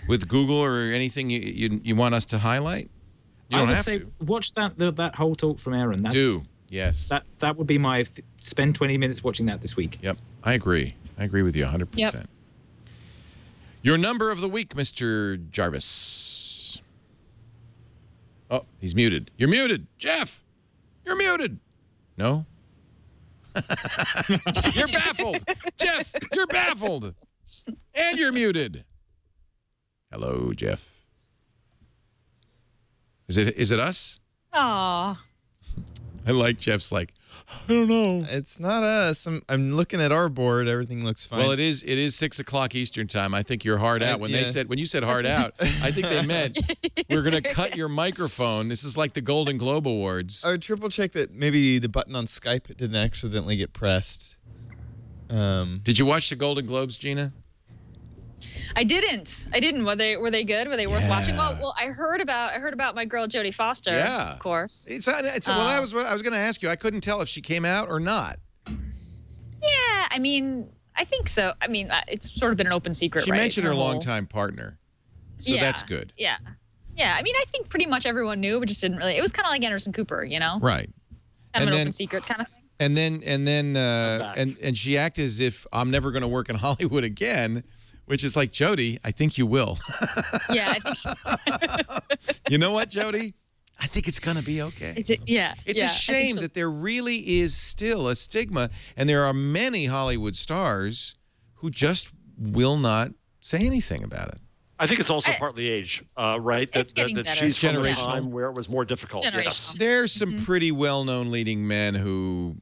with Google or anything you want us to highlight? You don't have to. Watch that whole talk from Aron. Yes. That would be my spend 20 minutes watching that this week. Yep. I agree. I agree with you 100%. Yep. Your number of the week, Mr. Jarvis. Oh, he's muted. You're muted. Jeff, you're muted. No? You're baffled. Jeff, you're baffled. And you're muted. Hello, Jeff. Is it us? Aww. I like Jeff's I don't know. It's not us. I'm looking at our board. Everything looks fine. Well, it is 6 o'clock Eastern time. I think you're hard out. When you said hard out, I think they meant we're going to cut your microphone. This is like the Golden Globe Awards. I would triple check that maybe the button on Skype didn't accidentally get pressed. Did you watch the Golden Globes, Gina? I didn't. Were they good? Were they worth watching? Well, I heard about my girl Jodie Foster. Yeah, of course. Well, I was going to ask you. I couldn't tell if she came out or not. Yeah, Yeah, I mean, I think so. I mean, it's sort of been an open secret, She right? mentioned her longtime partner. So that's good. Yeah. Yeah, I mean, I think pretty much everyone knew, but just didn't really. It was kind of like Anderson Cooper, you know? Right. Kind of an open secret kind of thing. And she acted as if I'm never going to work in Hollywood again, which is like, Jody, I think you will. Yeah, I think so. You know what, Jody? I think it's going to be okay. It's a shame that there really is still a stigma, and there are many Hollywood stars who just will not say anything about it. I think it's also partly age, right? That she's from a time where it was more difficult. Yes. There's some pretty well-known leading men who...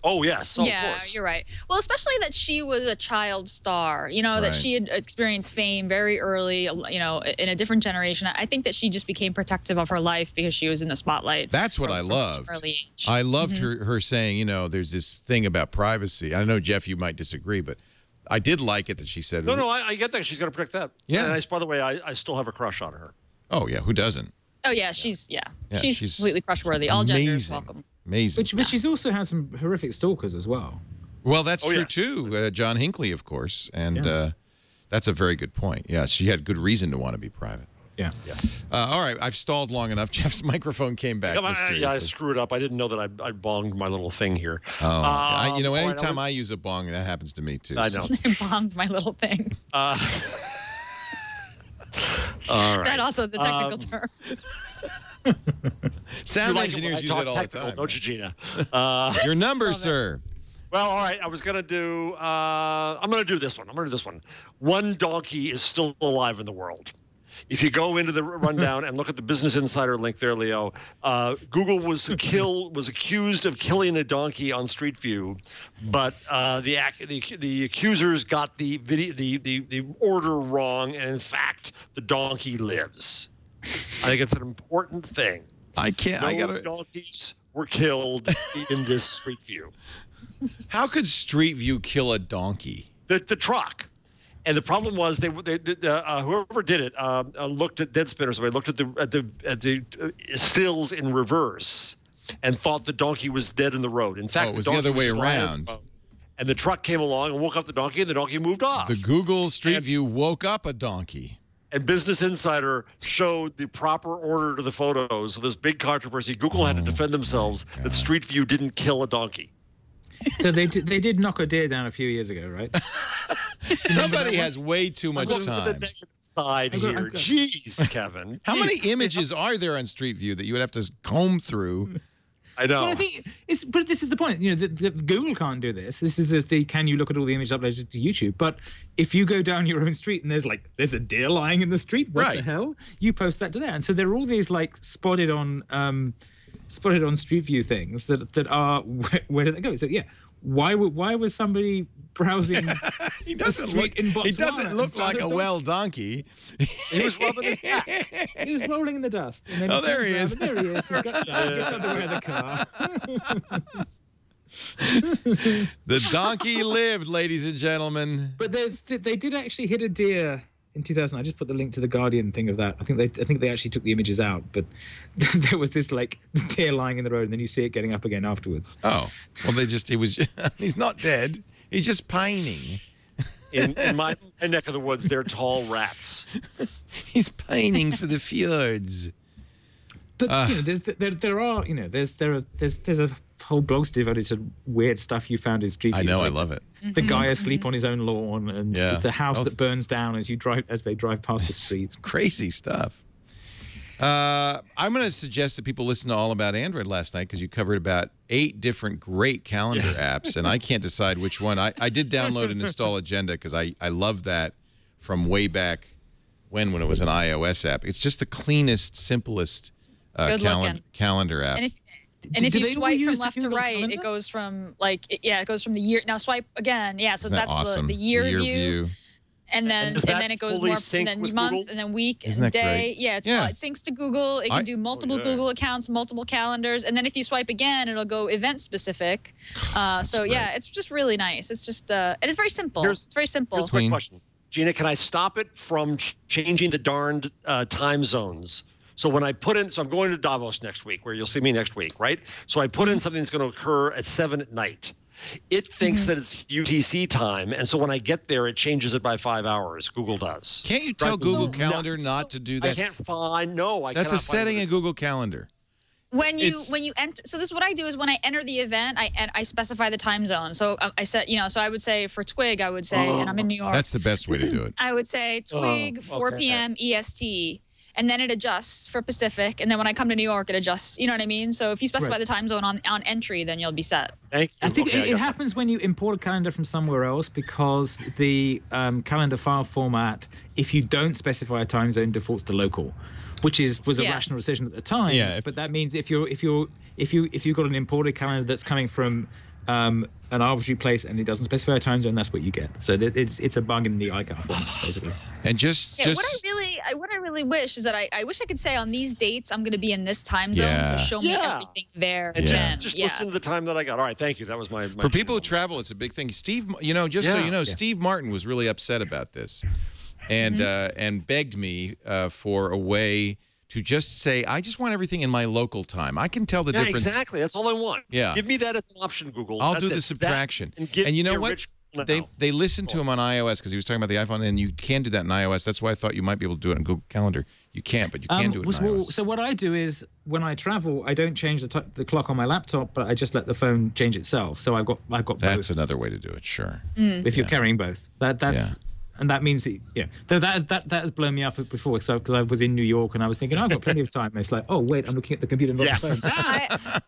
Oh, yes. Oh, yeah, of course. You're right. Well, especially that she was a child star, you know, that she had experienced fame very early, you know, in a different generation. I think that she just became protective of her life because she was in the spotlight. That's what I loved. Early age. I loved her saying, you know, there's this thing about privacy. I know, Jeff, you might disagree, but I did like it that she said. No, I get that. She's got to protect that. Yeah. And by the way, I still have a crush on her. Oh, yeah. Who doesn't? Oh, yeah. She's completely crushworthy. All genders welcome. Amazing. But she's also had some horrific stalkers as well. Well, that's true, too. John Hinckley, of course. And that's a very good point. Yeah, she had good reason to want to be private. Yeah. All right, I've stalled long enough. Jeff's microphone came back mysteriously. Yeah, I screwed up. I didn't know that I bonged my little thing here. Oh, you know, anytime I use a bong, that happens to me, too. I know. Bonged my little thing. All right. That also the technical term. Sound engineers use it all the time. Don't you, Gina? Your number, sir. Well, all right. I was going to do I'm going to do this one. One donkey is still alive in the world. If you go into the rundown and look at the Business Insider link there, Leo, Google was accused of killing a donkey on Street View, but the accusers got the order wrong, and in fact, the donkey lives. I think it's an important thing. No donkeys were killed in this Street View. How could Street View kill a donkey? The truck. And the problem was whoever did it looked at Deadspin or somebody looked at the stills in reverse and thought the donkey was dead in the road. In fact, it was the other way around. And the truck came along and woke up the donkey, and the donkey moved off. The Google Street View woke up a donkey. And Business Insider showed the proper order to the photos. So this big controversy. Google had to defend themselves that Street View didn't kill a donkey. So they did knock a deer down a few years ago, right? Somebody has way too much time. Side here. Jeez, Kevin. How many images are there on Street View that you would have to comb through? I know. Well, I think but this is the point. You know, Google can't do this. This is the can you look at all the images uploaded to YouTube? But if you go down your own street and there's a deer lying in the street, what the hell? You post that to there, and so there are all these like spotted on Street View things that are where do they go? So yeah, why was somebody browsing? He doesn't look like a well donkey. He was rubbing his back. He was rolling in the dust. And then there he is. There he is. He's got gets out the way of the car. The donkey lived, ladies and gentlemen. But they did actually hit a deer in 2000. I just put the link to the Guardian thing of that. I think they actually took the images out, but there was this like deer lying in the road, and then you see it getting up again afterwards. Oh, well, he's not dead. He's just pining. In my neck of the woods, they're tall rats. He's pining for the fjords. But you know, there's a whole blogs devoted to weird stuff you found in Street View. I know, I love it. The guy asleep on his own lawn, and the house that burns down as they drive past the street. Crazy stuff. I'm going to suggest that people listen to All About Android last night because you covered about 8 different great calendar apps, and I can't decide which one. I did download and install Agenda because I love that from way back when it was an iOS app. It's just the cleanest, simplest calendar app. And if you swipe from left to right, it goes from it goes from the year. Now swipe again. Yeah, so that's awesome? the year view. And then it goes more, and then month, Google? and then week, Isn't and that day. great? Yeah, it syncs to Google. It can do multiple Google accounts, multiple calendars, and then if you swipe again, it'll go event specific. It's just really nice. It's just and it's very simple. It's very simple. Here's a quick question, Gina. Can I stop it from changing the darned time zones? So when I put in, so I'm going to Davos next week, where you'll see me next week, right? So I put in something that's going to occur at 7 at night. it thinks that it's UTC time, and so when I get there, it changes it by 5 hours. Google does. Can't you tell Google Calendar not to do that? I can't find. No, I. That's a setting in Google Calendar. When you enter, so this is what I do is when I enter the event, I specify the time zone. So I said, so I would say for Twig, I would say, and I'm in New York. That's the best way to do it. I would say Twig 4 p.m. EST. And then it adjusts for Pacific. And then when I come to New York, it adjusts. You know what I mean? So if you specify the time zone on entry, then you'll be set. Thank you. I think it happens when you import a calendar from somewhere else because the calendar file format, if you don't specify a time zone, defaults to local, which was a rational decision at the time. Yeah. But that means if you've got an imported calendar that's coming from an arbitrary place and it doesn't specify a time zone, that's what you get. So it's a bug in the icon format, basically. And just what I really wish is that I wish I could say on these dates I'm going to be in this time zone, so show me everything there. And just listen to the time that I got. All right, thank you. That was my for people who travel, it's a big thing. Steve, so you know, Steve Martin was really upset about this, and and begged me for a way to just say, I just want everything in my local time. I can tell the difference. Exactly. That's all I want. Yeah. Give me that as an option, Google. I'll do the subtraction. And you know what? They listened to him on iOS because he was talking about the iPhone, and you can do that in iOS. That's why I thought you might be able to do it in Google Calendar. You can't, but you can do it in iOS. So what I do is when I travel, I don't change the clock on my laptop, but I just let the phone change itself. So I've got both. That's another way to do it. Sure. If you're carrying both, that's. And that means, though that has blown me up before, because I was in New York and I was thinking, I've got plenty of time. And it's like, oh, wait, I'm looking at the computer, not the phone.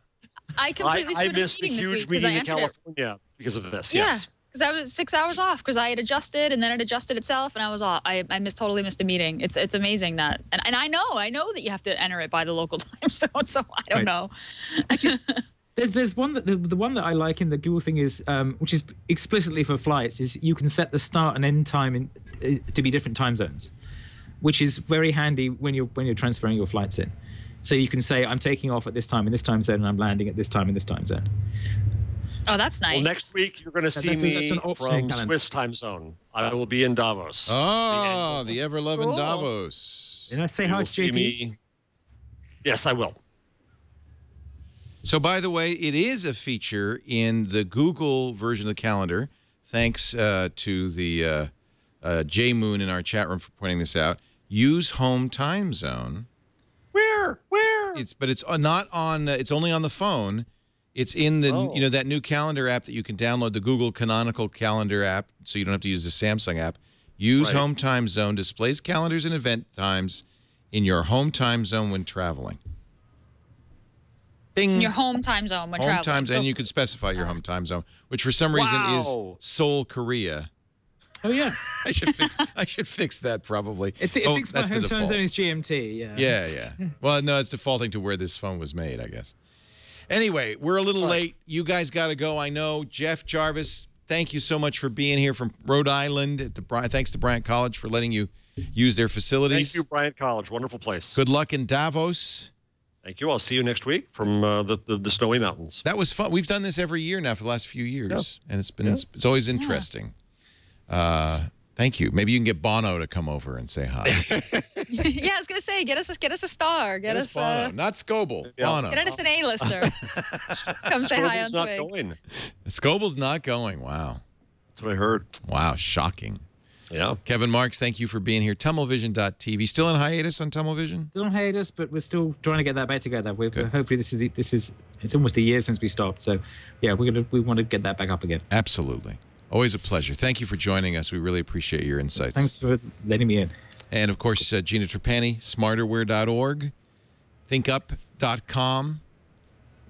I completely screwed missed a meeting this week meeting in California because of this. Yes. Because I was 6 hours off because I had adjusted and then it adjusted itself and I was off. I totally missed a meeting. It's amazing that, and I know that you have to enter it by the local time. So I don't know. There's one that the one that I like in the Google thing is, which is explicitly for flights, is you can set the start and end time to be different time zones, which is very handy when you're transferring your flights in. So you can say, I'm taking off at this time in this time zone, and I'm landing at this time in this time zone. Oh, that's nice. Well, next week you're going to see me from Swiss time zone. I will be in Davos. Oh, the ever-loving Davos. Did I say hi to JP? Yes, I will. So, by the way, it is a feature in the Google version of the calendar, thanks to the J Moon in our chat room for pointing this out. Use home time zone. Where? But it's not on. It's only on the phone. It's in the that new calendar app that you can download, the Google Canonical Calendar app, so you don't have to use the Samsung app. Use home time zone. Displays calendars and event times in your home time zone when traveling. Bing. In your home time zone when traveling. Home time, and you can specify your home time zone, which for some reason is Seoul, Korea. Oh yeah, I should fix that probably. It thinks my home time zone is GMT. Yeah. Well, no, it's defaulting to where this phone was made, I guess. Anyway, we're a little late. You guys got to go. I know. Jeff Jarvis, thank you so much for being here from Rhode Island. Thanks to Bryant College for letting you use their facilities. Thank you, Bryant College. Wonderful place. Good luck in Davos. Thank you. I'll see you next week from the snowy mountains. That was fun. We've done this every year now for the last few years, and it's always interesting. Thank you. Maybe you can get Bono to come over and say hi. Yeah, I was gonna say, get us a star. Get us Bono, not Scoble. Bono. Get us an A-lister. Come say hi on Twig. Going. Scoble's not going. Wow. That's what I heard. Wow, shocking. Yeah. Kevin Marks, thank you for being here. Tummlevision.tv. Still in hiatus on Tummlevision? Still on hiatus, but we're still trying to get that back together. Hopefully this is it's almost a year since we stopped. So yeah, we want to get that back up again. Absolutely. Always a pleasure. Thank you for joining us. We really appreciate your insights. Thanks for letting me in. And of course, Gina Trapani, smarterware.org, thinkup.com,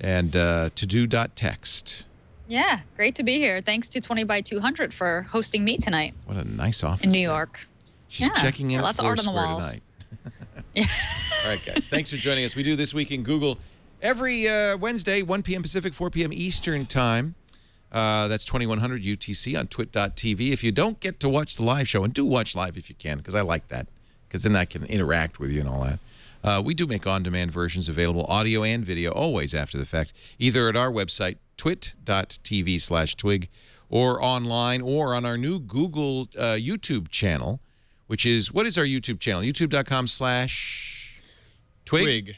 and todo.text. Yeah, great to be here. Thanks to 20 by 200 for hosting me tonight. What a nice office. In New York. She's checking in lots at of art on the Foursquare walls. tonight. All right, guys. Thanks for joining us. We do This Week in Google every Wednesday, 1 p.m. Pacific, 4 p.m. Eastern Time. That's 2100 UTC on twit.tv. If you don't get to watch the live show, and do watch live if you can, because I like that, because then I can interact with you and all that. We do make on-demand versions available, audio and video, always after the fact, either at our website, twit.tv/twig, or online, or on our new Google YouTube channel, which is, what is our YouTube channel? YouTube.com/twig?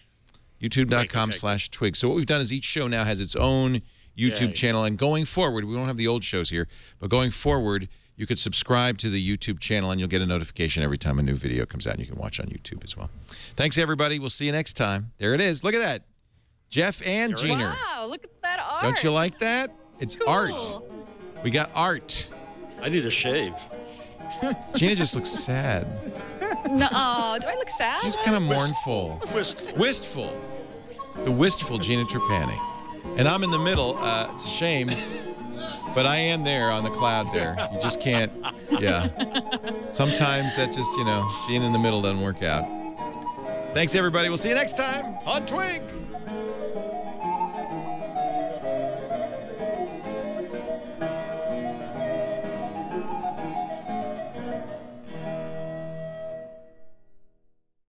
YouTube.com/twig. So what we've done is each show now has its own YouTube channel. And going forward, we don't have the old shows here, but going forward, you could subscribe to the YouTube channel and you'll get a notification every time a new video comes out. And you can watch on YouTube as well. Thanks, everybody. We'll see you next time. There it is. Look at that. Jeff and Gina. Wow, look at that art. Don't you like that? It's art. We got art. I need a shave. Gina just looks sad. No, do I look sad? She's kind of mournful. Wistful. The wistful Gina Trapani. And I'm in the middle. It's a shame. But I am there on the cloud there. You just can't, yeah. Sometimes that just, being in the middle doesn't work out. Thanks, everybody. We'll see you next time on Twig.